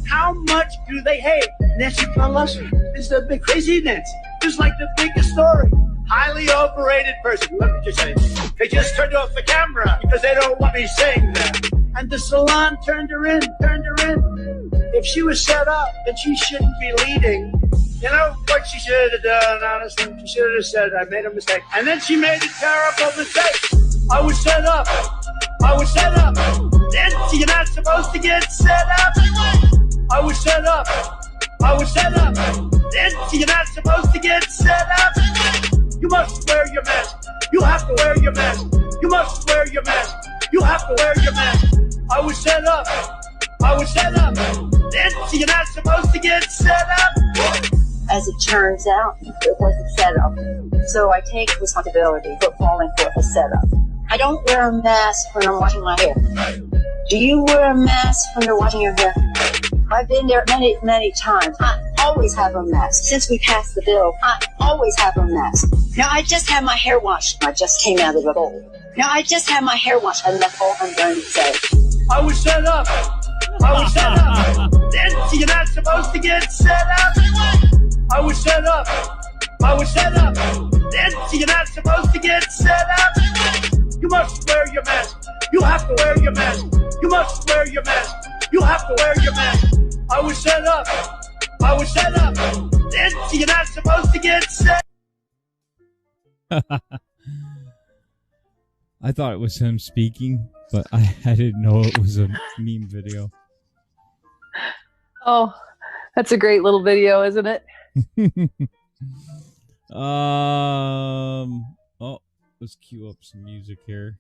N: How much do they hate Nancy Pelosi? It's the big crazy Nancy. Just like the biggest story. Highly overrated person. Let me just say, they just turned off the camera because they don't want me saying that. And the salon turned her in. If she was set up, then she shouldn't be leading. You know what she should have done, honestly? She should have said, I made a mistake. And then she made a terrible mistake. I was set up. Then you're not supposed to get set up. I was set up. Then you're not supposed to get set up. You must wear your mask. You have to wear your mask. You must wear your mask. You have to wear your mask. I was set up. Then you're not supposed to get set up.
S: As it turns out, it was a setup. So I take responsibility for falling for a setup. I don't wear a mask when I'm washing my hair. Do you wear a mask when you're washing your hair? I've been there many, many times. I always have a mask. Since we passed the bill, I always have a mask. Now I just had my hair washed. I just came out of the bowl. Now I just had my hair washed, and that's all I'm going to say.
T: I was set up. I was set up. Then you're not supposed to get set up. I was set up. I was set up. Then you're not supposed to get set up. You must wear your mask. You have to wear your mask. You must wear your mask. You have to wear your mask. I was set up. I was set up. Then you're not supposed to get set.
K: I thought it was him speaking, but I didn't know it was a meme video.
M: Oh, that's a great little video, isn't it?
K: Oh, let's cue up some music here.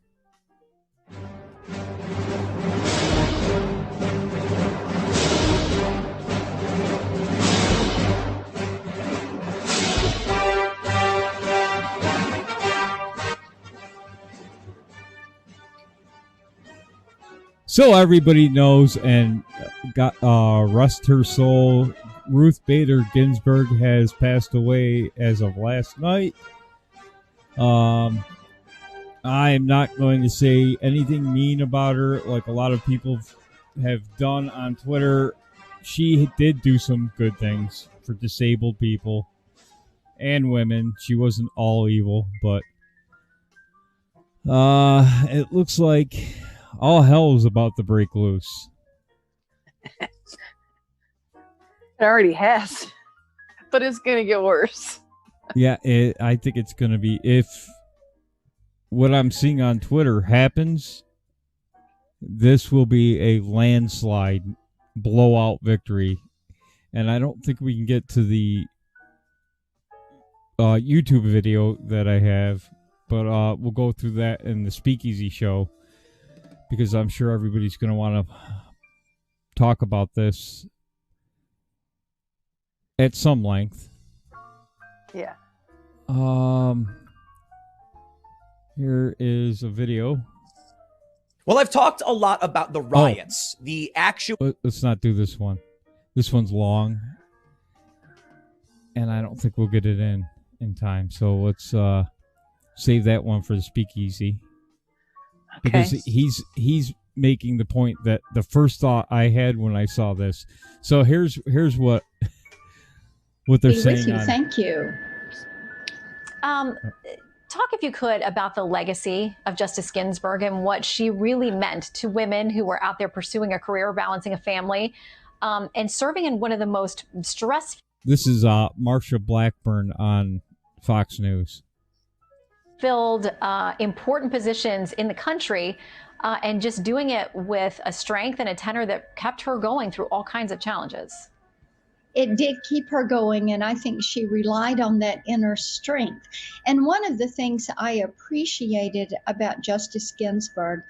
K: So everybody knows and got rest her soul. Ruth Bader Ginsburg has passed away as of last night. I am not going to say anything mean about her like a lot of people have done on Twitter. She did do some good things for disabled people and women. She wasn't all evil, but it looks like all hell is about to break loose.
M: It already has, but it's going to get worse.
K: Yeah, I think it's going to be, if what I'm seeing on Twitter happens, this will be a landslide blowout victory. And I don't think we can get to the YouTube video that I have, but we'll go through that in the Speakeasy show, because I'm sure everybody's going to want to talk about this at some length.
M: Yeah.
K: Here is a video.
U: Well, I've talked a lot about the riots. The actual...
K: Let's not do this one. This one's long, and I don't think we'll get it in time. So let's save that one for the Speakeasy. Because he's making the point that the first thought I had when I saw this. So here's what they're saying.
V: Thank you. Talk, if you could, about the legacy of Justice Ginsburg and what she really meant to women who were out there pursuing a career, balancing a family, and serving in one of the most stressful.
K: This is Marsha Blackburn on Fox News.
V: Filled important positions in the country, and just doing it with a strength and a tenor that kept her going through all kinds of challenges.
W: It did keep her going, and I think she relied on that inner strength. And one of the things I appreciated about Justice Ginsburg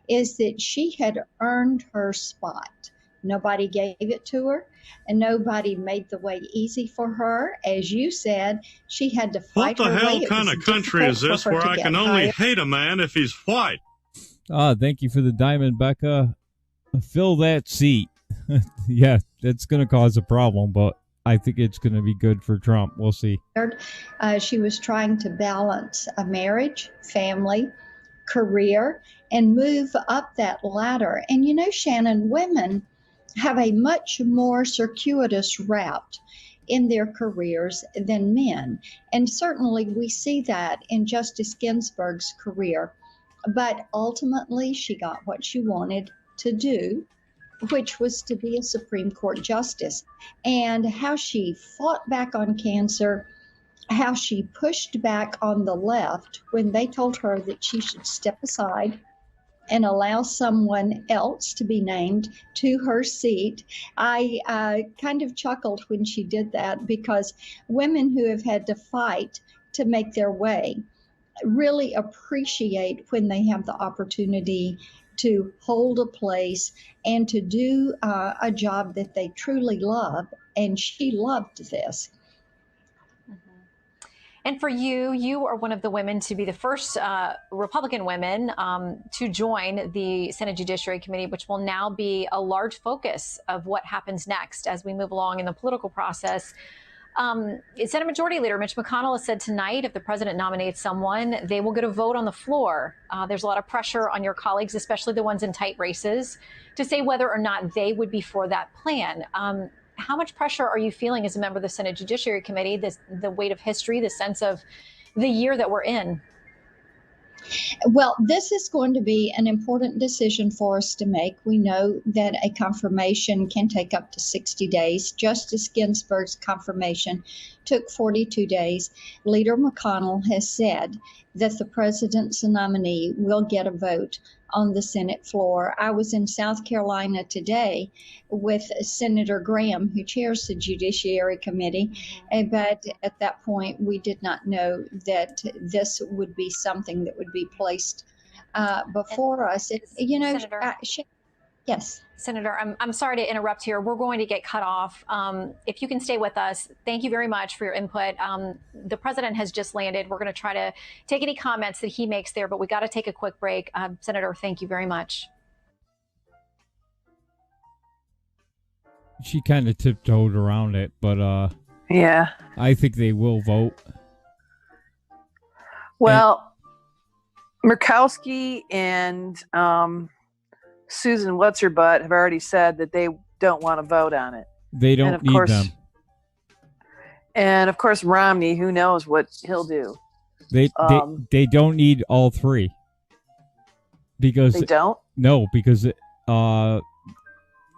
W: is that she had earned her spot. Nobody gave it to her, and nobody made the way easy for her. As you said, she had to fight her way.
X: What the hell kind of country is this where I can only hate a man if he's white?
K: Thank you for the diamond, Becca. Fill that seat. Yeah, it's going to cause a problem, but I think it's going to be good for Trump. We'll see.
W: She was trying to balance a marriage, family, career, and move up that ladder. And you know, Shannon, women have a much more circuitous route in their careers than men. And certainly we see that in Justice Ginsburg's career. But ultimately, she got what she wanted to do, which was to be a Supreme Court justice. And how she fought back on cancer, how she pushed back on the left when they told her that she should step aside and allow someone else to be named to her seat. I kind of chuckled when she did that, because women who have had to fight to make their way really appreciate when they have the opportunity to hold a place and to do a job that they truly love. And she loved this.
V: And for you, you are one of the women to be the first Republican women to join the Senate Judiciary Committee, which will now be a large focus of what happens next as we move along in the political process. Senate Majority Leader Mitch McConnell has said tonight if the president nominates someone, they will get a vote on the floor. There's a lot of pressure on your colleagues, especially the ones in tight races, to say whether or not they would be for that plan. How much pressure are you feeling as a member of the Senate Judiciary Committee, the weight of history, the sense of the year that we're in?
W: Well, this is going to be an important decision for us to make. We know that a confirmation can take up to 60 days. Justice Ginsburg's confirmation took 42 days. Leader McConnell has said that the president's nominee will get a vote on the Senate floor. I was in South Carolina today with Senator Graham, who chairs the Judiciary Committee, but at that point we did not know that this would be something that would be placed before us. Yes.
V: Senator, I'm sorry to interrupt here. We're going to get cut off. If you can stay with us, thank you very much for your input. The president has just landed. We're going to try to take any comments that he makes there, but we got to take a quick break. Senator, thank you very much.
K: She kind of tiptoed around it, but
M: yeah,
K: I think they will vote.
M: Well, Murkowski and Susan What's-Her-Butt have already said that they don't want to vote on it.
K: They don't need them.
M: And of course, Romney, who knows what he'll do.
K: They don't need all three. Because
M: they don't?
K: No, because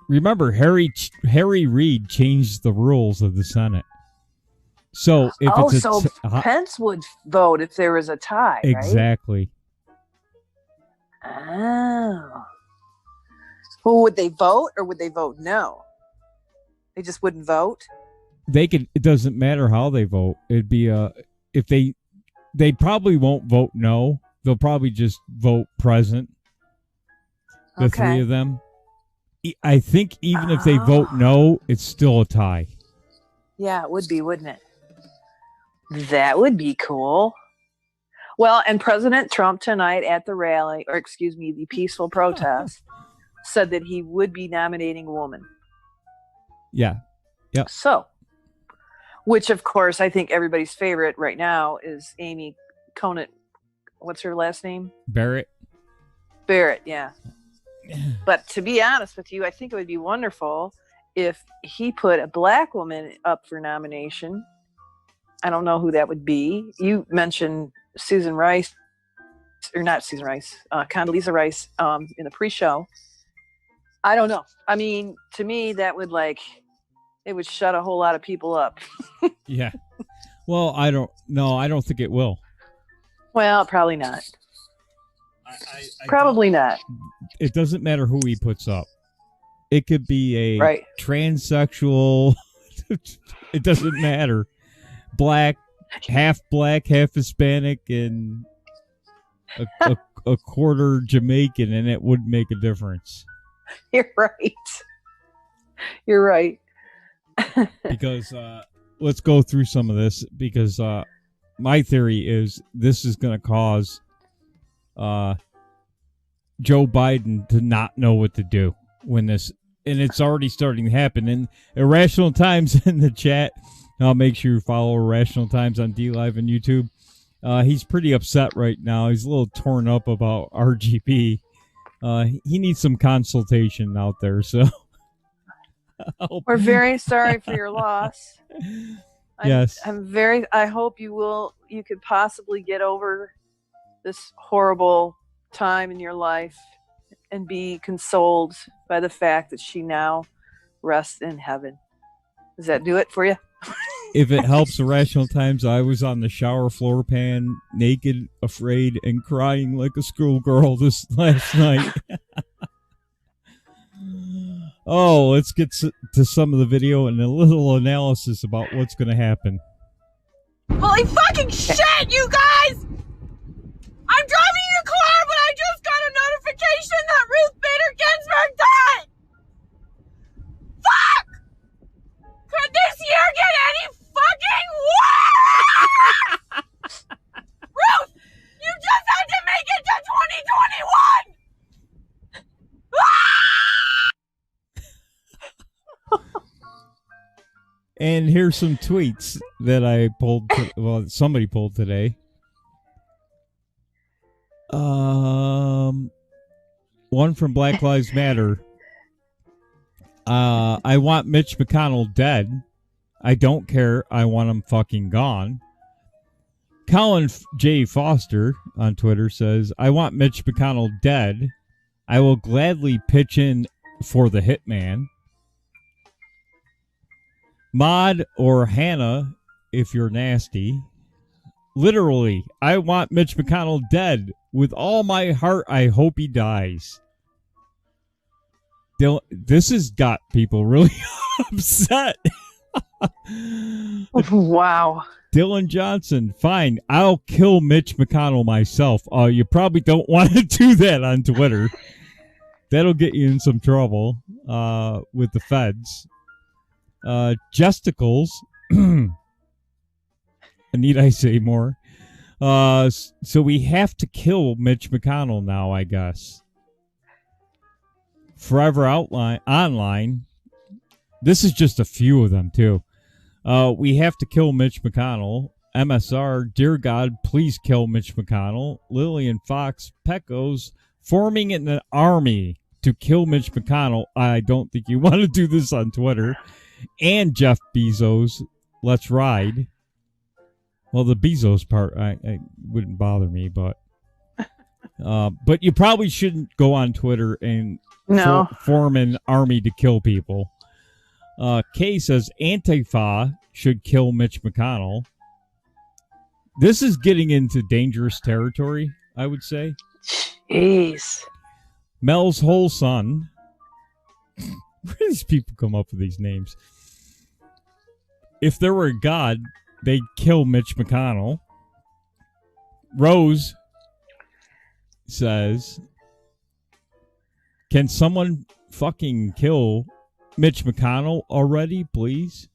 K: remember, Harry Reid changed the rules of the Senate. So if
M: Pence would vote if there was a tie,
K: exactly.
M: Right? Oh. Well, would they vote or would they vote no? They just wouldn't vote?
K: They could. It doesn't matter how they vote. It'd be if they probably won't vote no. They'll probably just vote present. The three of them. I think even if they vote no, it's still a tie.
M: Yeah, it would be, wouldn't it? That would be cool. Well, and President Trump tonight at the rally, or excuse me, the peaceful protest, said that he would be nominating a woman.
K: Yeah. Yep.
M: So, which of course I think everybody's favorite right now is Amy Conant. What's her last name?
K: Barrett,
M: yeah. But to be honest with you, I think it would be wonderful if he put a black woman up for nomination. I don't know who that would be. You mentioned Susan Rice, or not Susan Rice, Condoleezza Rice in the pre-show. I don't know. I mean, to me, that would it would shut a whole lot of people up.
K: Yeah. Well, I don't think it will.
M: Well, probably not. Probably not.
K: It doesn't matter who he puts up. It could be a transsexual. It doesn't matter. Black, half Hispanic, and a quarter Jamaican, and it would make a difference.
M: You're right. You're right.
K: Because let's go through some of this, because my theory is this is going to cause Joe Biden to not know what to do when this, and it's already starting to happen. And Irrational Times in the chat, I'll make sure you follow Irrational Times on DLive and YouTube. He's pretty upset right now. He's a little torn up about RGB. He needs some consultation out there. So
M: we're very sorry for your loss.
K: Yes,
M: I hope you could possibly get over this horrible time in your life and be consoled by the fact that she now rests in heaven. Does that do it for you?
K: If it helps Irrational Times, I was on the shower floor pan, naked, afraid, and crying like a schoolgirl this last night. Oh, let's get to some of the video and a little analysis about what's going to happen.
C: Holy fucking shit, you guys! I'm driving in a car, but I just got a notification that Ruth Bader Ginsburg died! Fuck! Could this year get any fucking worse?
K: And here's some tweets that I pulled. Well, somebody pulled today. One from Black Lives Matter. I want Mitch McConnell dead. I don't care. I want him fucking gone. Colin J. Foster on Twitter says, I want Mitch McConnell dead. I will gladly pitch in for the hitman. Mod or Hannah, if you're nasty. Literally, I want Mitch McConnell dead. With all my heart, I hope he dies. This has got people really upset.
M: Wow.
K: Dylan Johnson, fine, I'll kill Mitch McConnell myself. You probably don't want to do that on Twitter. That'll get you in some trouble with the feds. Justicles. Need I say more? So we have to kill Mitch McConnell now, I guess. Forever Online. This is just a few of them, too. We have to kill Mitch McConnell. MSR, dear God, please kill Mitch McConnell. Lillian Fox, Pecos, forming an army to kill Mitch McConnell. I don't think you want to do this on Twitter. And Jeff Bezos, let's ride. Well, the Bezos part, I wouldn't bother me, but you probably shouldn't go on Twitter and form an army to kill people. Kay says Antifa should kill Mitch McConnell. This is getting into dangerous territory, I would say.
M: Jeez.
K: Mel's whole son. Where do these people come up with these names? If there were a God, they'd kill Mitch McConnell. Rose says, can someone fucking kill Mitch McConnell already, please?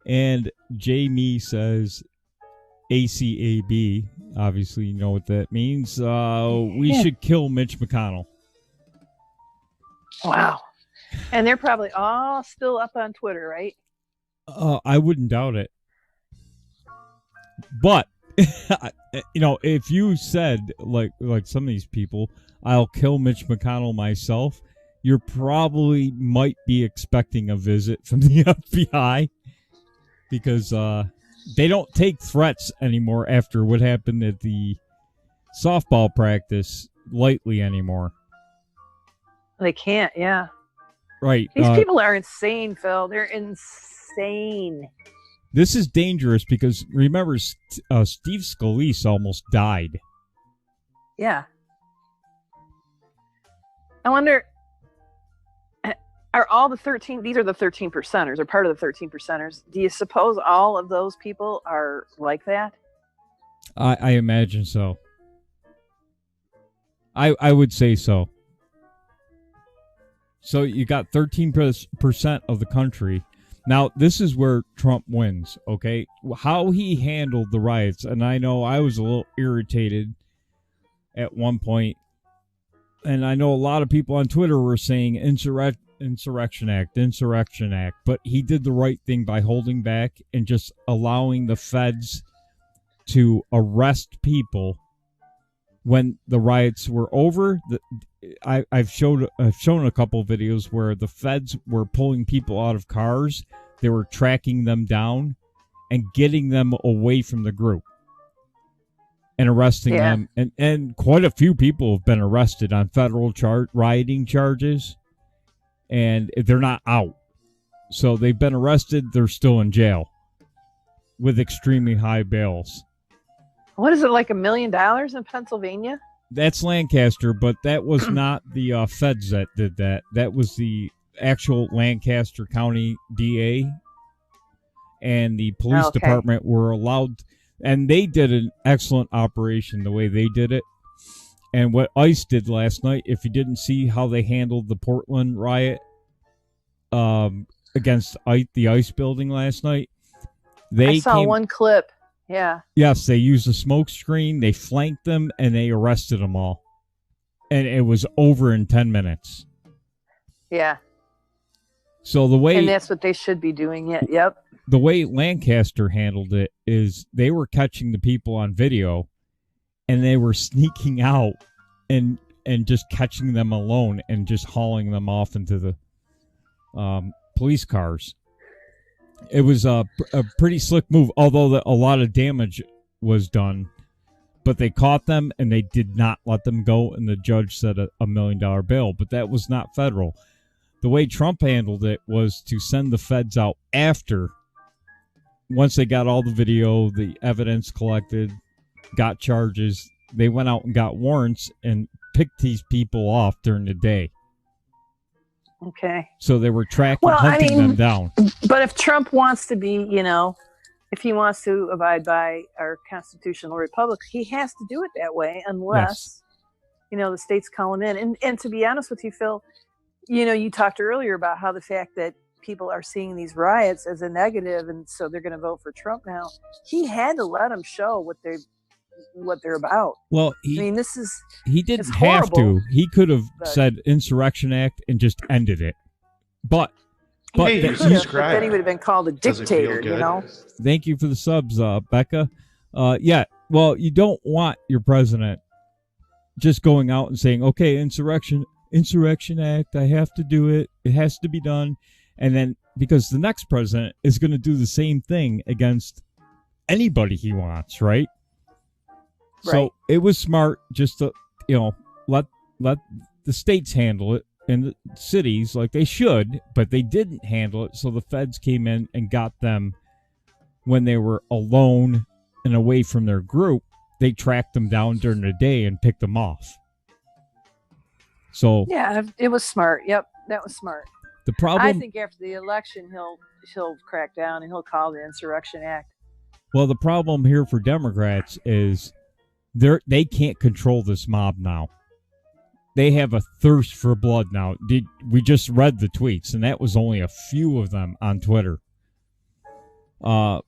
K: And Jamie says, ACAB. Obviously, you know what that means. We should kill Mitch McConnell.
M: Wow. And they're probably all still up on Twitter, right?
K: I wouldn't doubt it. But, if you said, like some of these people, I'll kill Mitch McConnell myself, you probably might be expecting a visit from the FBI. Because they don't take threats anymore after what happened at the softball practice lightly anymore.
M: They can't, yeah.
K: Right.
M: These people are insane, Phil. They're insane.
K: This is dangerous because, remember, Steve Scalise almost died.
M: Yeah. I wonder, are all the 13, these are the 13 percenters, or part of the 13 percenters. Do you suppose all of those people are like that?
K: I imagine so. I would say so. So you got 13% of the country. Now, this is where Trump wins, okay? How he handled the riots, and I know I was a little irritated at one point, and I know a lot of people on Twitter were saying Insurrection Act, but he did the right thing by holding back and just allowing the feds to arrest people when the riots were over. I've shown a couple of videos where the feds were pulling people out of cars. They were tracking them down and getting them away from the group and arresting them. And quite a few people have been arrested on federal rioting charges, and they're not out. So they've been arrested. They're still in jail with extremely high bails.
M: What is it, like $1 million in Pennsylvania?
K: That's Lancaster, but that was not the feds that did that. That was the actual Lancaster County DA, and the police department were allowed, and they did an excellent operation the way they did it. And what ICE did last night, if you didn't see how they handled the Portland riot against the ICE building last night,
M: I saw one clip. Yeah.
K: Yes, they used a smoke screen, they flanked them, and they arrested them all. And it was over in 10 minutes.
M: Yeah.
K: So the way
M: And that's what they should be doing. Yep.
K: the way Lancaster handled it is they were catching the people on video, and they were sneaking out and just catching them alone and just hauling them off into the police cars. It was a pretty slick move, although a lot of damage was done. But they caught them, and they did not let them go, and the judge set a $1 million bail. But that was not federal. The way Trump handled it was to send the feds out after, once they got all the video, the evidence collected, got charges, they went out and got warrants and picked these people off during the day.
M: Okay.
K: So they were tracking,
M: Well,
K: hunting them down.
M: But if Trump wants to be, if he wants to abide by our constitutional republic, he has to do it that way unless, the states call him in. And to be honest with you, Phil, you talked earlier about how the fact that people are seeing these riots as a negative, and so they're going to vote for Trump now. He had to let them show what they're about.
K: Well,
M: he
K: didn't
M: it's
K: have
M: horrible,
K: to. He could have
M: but-
K: said Insurrection Act and just ended it. But
M: He could have, but then he would have been called a dictator,
K: Thank you for the subs, Becca. Well, you don't want your president just going out and saying, okay, Insurrection Act, I have to do it. It has to be done. And then, because the next president is going to do the same thing against anybody he wants, right? So it was smart just to, let the states handle it and the cities like they should, but they didn't handle it. So the feds came in and got them when they were alone and away from their group. They tracked them down during the day and picked them off. So
M: Yeah, it was smart. Yep, that was smart.
K: the problem,
M: I think after the election, he'll crack down and he'll call the Insurrection Act.
K: well, the problem here for Democrats is they can't control this mob now. They have a thirst for blood now. We just read the tweets, and that was only a few of them on Twitter. I'm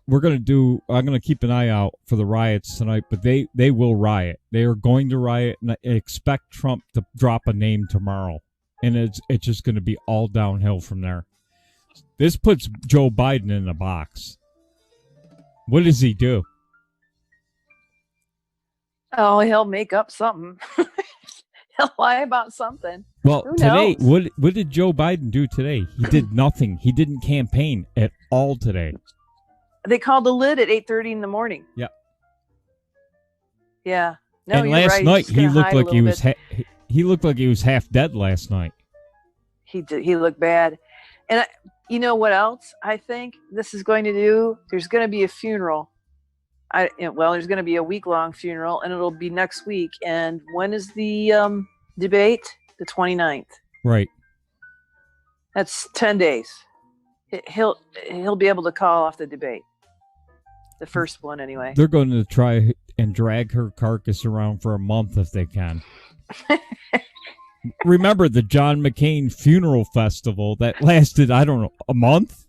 K: going to keep an eye out for the riots tonight, but they will riot. They are going to riot, and I expect Trump to drop a name tomorrow. And it's just going to be all downhill from there. This puts Joe Biden in a box. What does he do?
M: Oh, he'll make up something. He'll lie about something.
K: Well,
M: Who
K: today,
M: knows?
K: what did Joe Biden do today? He did nothing. He didn't campaign at all today.
M: They called the lid at 8:30 in the morning.
K: Yeah.
M: Yeah. No,
K: And
M: you're
K: last
M: right.
K: night
M: He's gonna
K: he looked
M: hide a
K: like he
M: little
K: was
M: bit.
K: he looked like he was half dead last night.
M: He did. He looked bad. And you know what else I think this is going to do? There's going to be a funeral. There's going to be a week-long funeral, and it'll be next week. And when is the debate? The 29th.
K: Right.
M: That's 10 days. He'll be able to call off the debate. The first one, anyway.
K: They're going to try and drag her carcass around for a month if they can. Remember the John McCain funeral festival that lasted, I don't know, a month?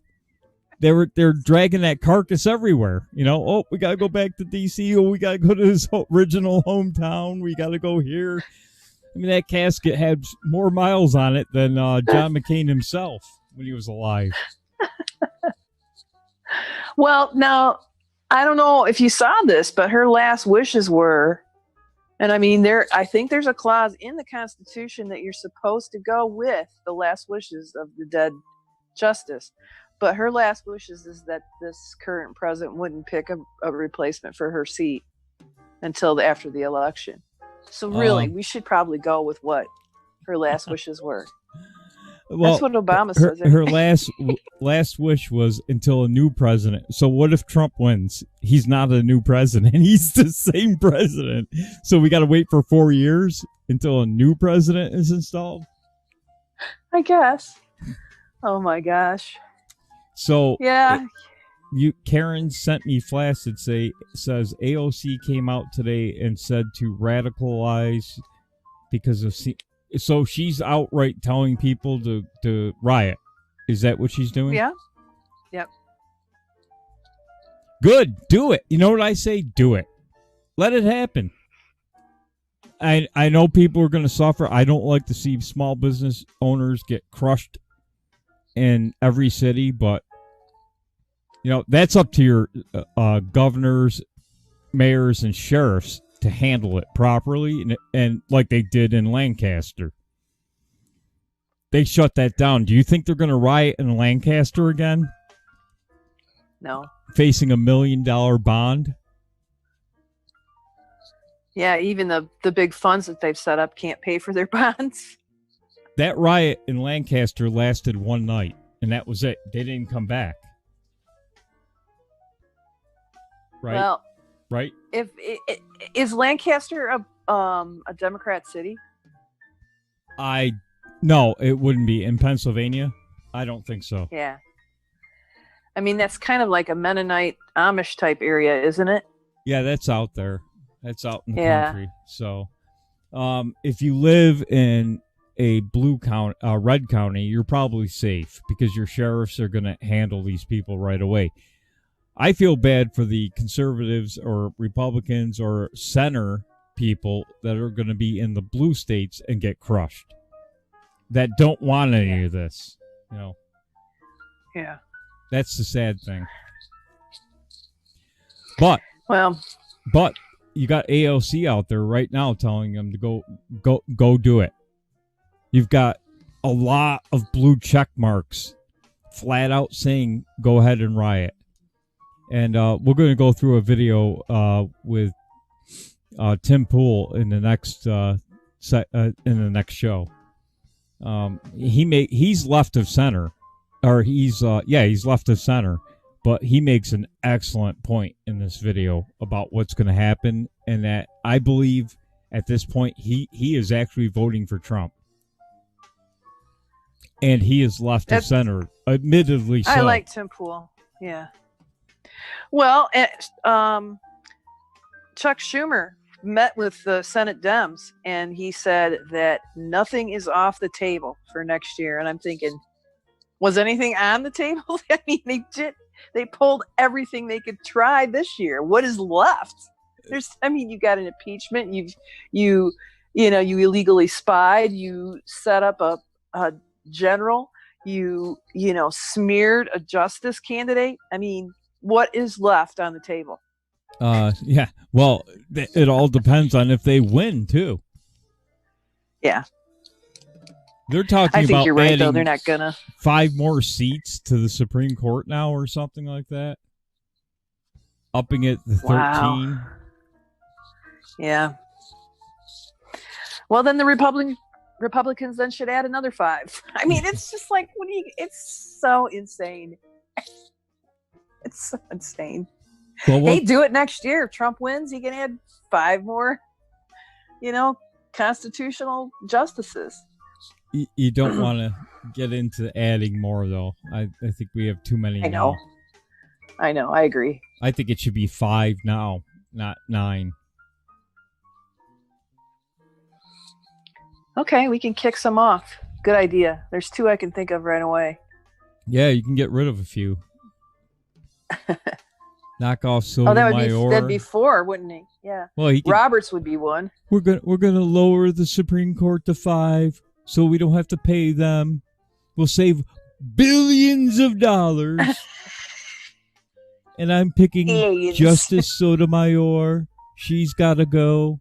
K: They're dragging that carcass everywhere. Oh, we got to go back to D.C. Oh, we got to go to his original hometown. We got to go here. I mean, that casket had more miles on it than John McCain himself when he was alive.
M: Well, now, I don't know if you saw this, but her last wishes were, and I mean, I think there's a clause in the Constitution that you're supposed to go with the last wishes of the dead justice. But her last wishes is that this current president wouldn't pick a replacement for her seat until after the election. So really, we should probably go with what her last wishes were.
K: Well,
M: that's what Obama says.
K: Her last wish was until a new president. So what if Trump wins? He's not a new president. He's the same president. So we got to wait for 4 years until a new president is installed?
M: I guess. Oh my gosh.
K: So
M: yeah.
K: Karen sent me flaccid says AOC came out today and said to radicalize because of so she's outright telling people to riot. Is that what she's doing?
M: Yeah. Yep.
K: Good. Do it. You know what I say? Do it. Let it happen. I know people are going to suffer. I don't like to see small business owners get crushed in every city, but that's up to your governors, mayors, and sheriffs to handle it properly, and like they did in Lancaster. They shut that down. Do you think they're going to riot in Lancaster again?
M: No.
K: Facing $1 million bond?
M: Yeah, even the big funds that they've set up can't pay for their bonds.
K: That riot in Lancaster lasted one night, and that was it. They didn't come back. Right?
M: Well,
K: right?
M: Is Lancaster a Democrat city?
K: No, it wouldn't be. In Pennsylvania? I don't think so.
M: Yeah. I mean, that's kind of like a Mennonite Amish type area, isn't it?
K: Yeah, that's out there. That's out in the
M: Yeah.
K: country. So, if you live in a red county, you're probably safe because your sheriffs are going to handle these people right away. I feel bad for the conservatives or Republicans or center people that are going to be in the blue states and get crushed, that don't want any of this.
M: Yeah.
K: That's the sad thing. But you got AOC out there right now telling them to go do it. You've got a lot of blue check marks flat out saying go ahead and riot. And we're going to go through a video with Tim Pool in the next show. He's left of center, or he's left of center, but he makes an excellent point in this video about what's going to happen, and that I believe at this point he is actually voting for Trump, and he is left of center, admittedly so.
M: I like Tim Pool. Yeah. Well, Chuck Schumer met with the Senate Dems, and he said that nothing is off the table for next year. And I'm thinking, was anything on the table? I mean, they pulled everything they could try this year. What is left? You got an impeachment. You illegally spied. You set up a general. You smeared a justice candidate. I mean, what is left on the table?
K: Yeah. Well, it all depends on if they win too.
M: Yeah.
K: They're talking
M: I think
K: about
M: you're right,
K: adding
M: though. They're not gonna
K: 5 more seats to the Supreme Court now, or something like that. Upping it to 13.
M: Wow. Yeah. Well, then the Republicans then should add another 5. I mean, it's just like, it's so insane. It's so insane.
K: Well,
M: hey, do it next year. If Trump wins, he can add 5 more, constitutional justices.
K: You don't want to get into adding more, though. I think we have too many.
M: I know. I agree.
K: I think it should be 5 now, not 9.
M: Okay, we can kick some off. Good idea. There's 2 I can think of right away.
K: Yeah, you can get rid of a few. Knock off Sotomayor.
M: That'd be 4, wouldn't he? Yeah.
K: Well,
M: Roberts would be 1.
K: We're gonna lower the Supreme Court to 5, so we don't have to pay them. We'll save billions of dollars. And I'm picking
M: Billions.
K: Justice Sotomayor. She's got to go.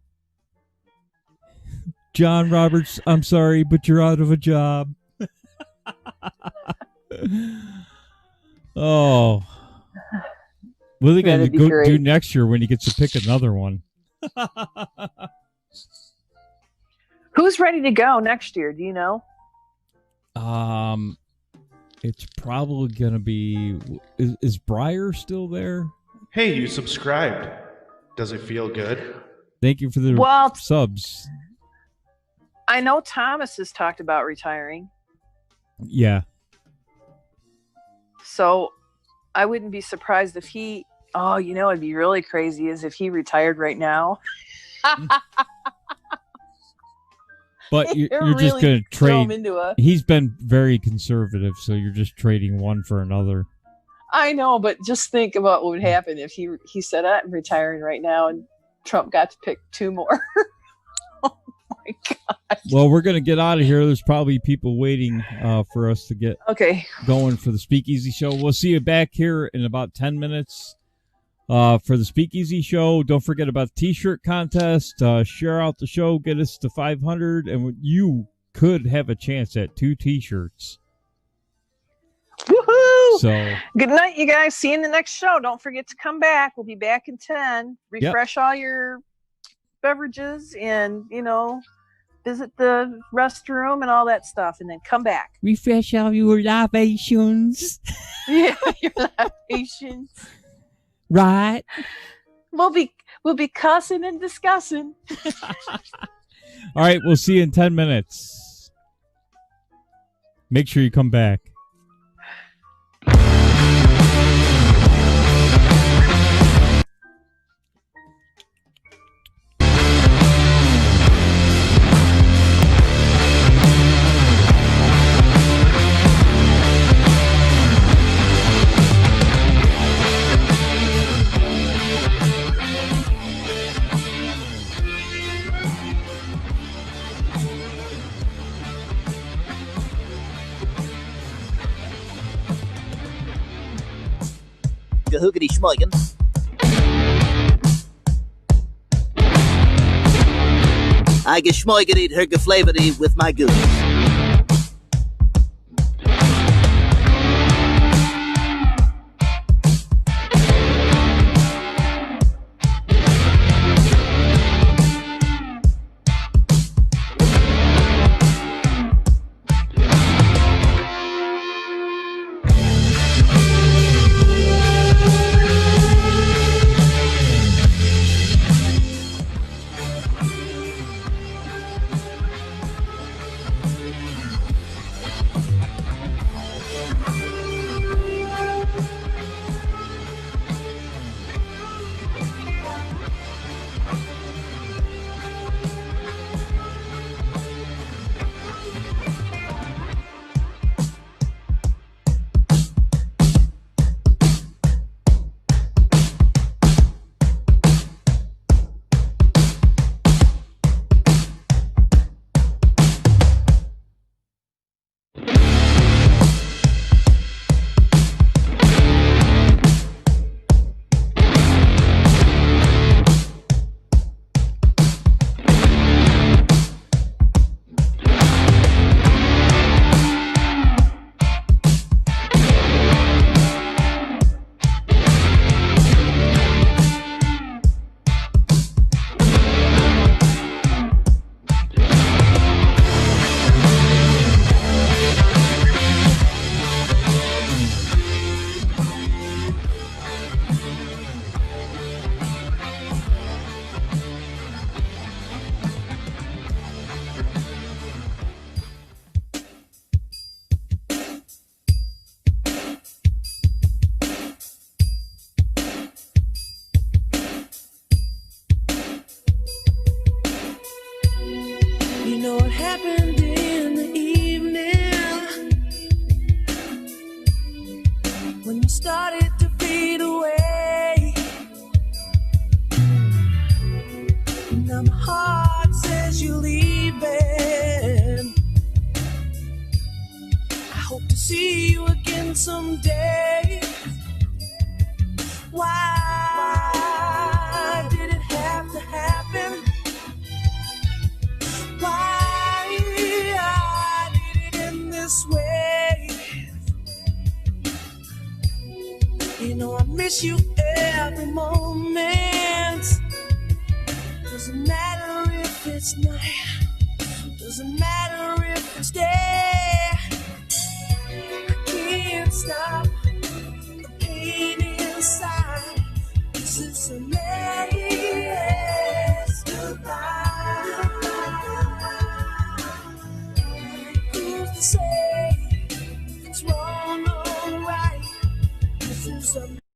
K: John Roberts, I'm sorry, but you're out of a job. Oh. What are they going to go do next year when he gets to pick another one?
M: Who's ready to go next year? Do you know?
K: It's probably going to be... Is Breyer still there?
D: Hey, you subscribed. Does it feel good?
K: Thank you for the subs.
M: I know Thomas has talked about retiring.
K: Yeah.
M: So I wouldn't be surprised if he... Oh, it'd be really crazy is if he retired right now.
K: But you're
M: really
K: just going to
M: throw him
K: trade.
M: into a-
K: He's been very conservative, so you're just trading one for another.
M: I know, but just think about what would happen if he said, I'm retiring right now, and Trump got to pick 2 more. Oh, my God.
K: Well, we're going to get out of here. There's probably people waiting for us to get going for the Speakeasy Show. We'll see you back here in about 10 minutes for the Speakeasy Show. Don't forget about the T-shirt contest. Share out the show. Get us to 500, and you could have a chance at 2 T-shirts.
M: Woohoo!
K: So
M: good night, you guys. See you in the next show. Don't forget to come back. We'll be back in 10. Refresh all your beverages and, visit the restroom and all that stuff, and then come back.
K: refresh all your libations.
M: Yeah, your libations.
K: Right.
M: We'll be cussing and discussing.
K: All right, we'll see you in 10 minutes. Make sure you come back.
E: Hoogity schmoigen. I geschmoigenied her geflavity with my goose.
G: started to fade away. Now my heart says you're leaving. I hope to see you again someday. Why did it have to happen? Why did it end this way? You know I miss you every moment. Doesn't matter if it's night, doesn't matter if it's day. I can't stop the pain inside. This is a last goodbye. Who's to say it's wrong or right? This is a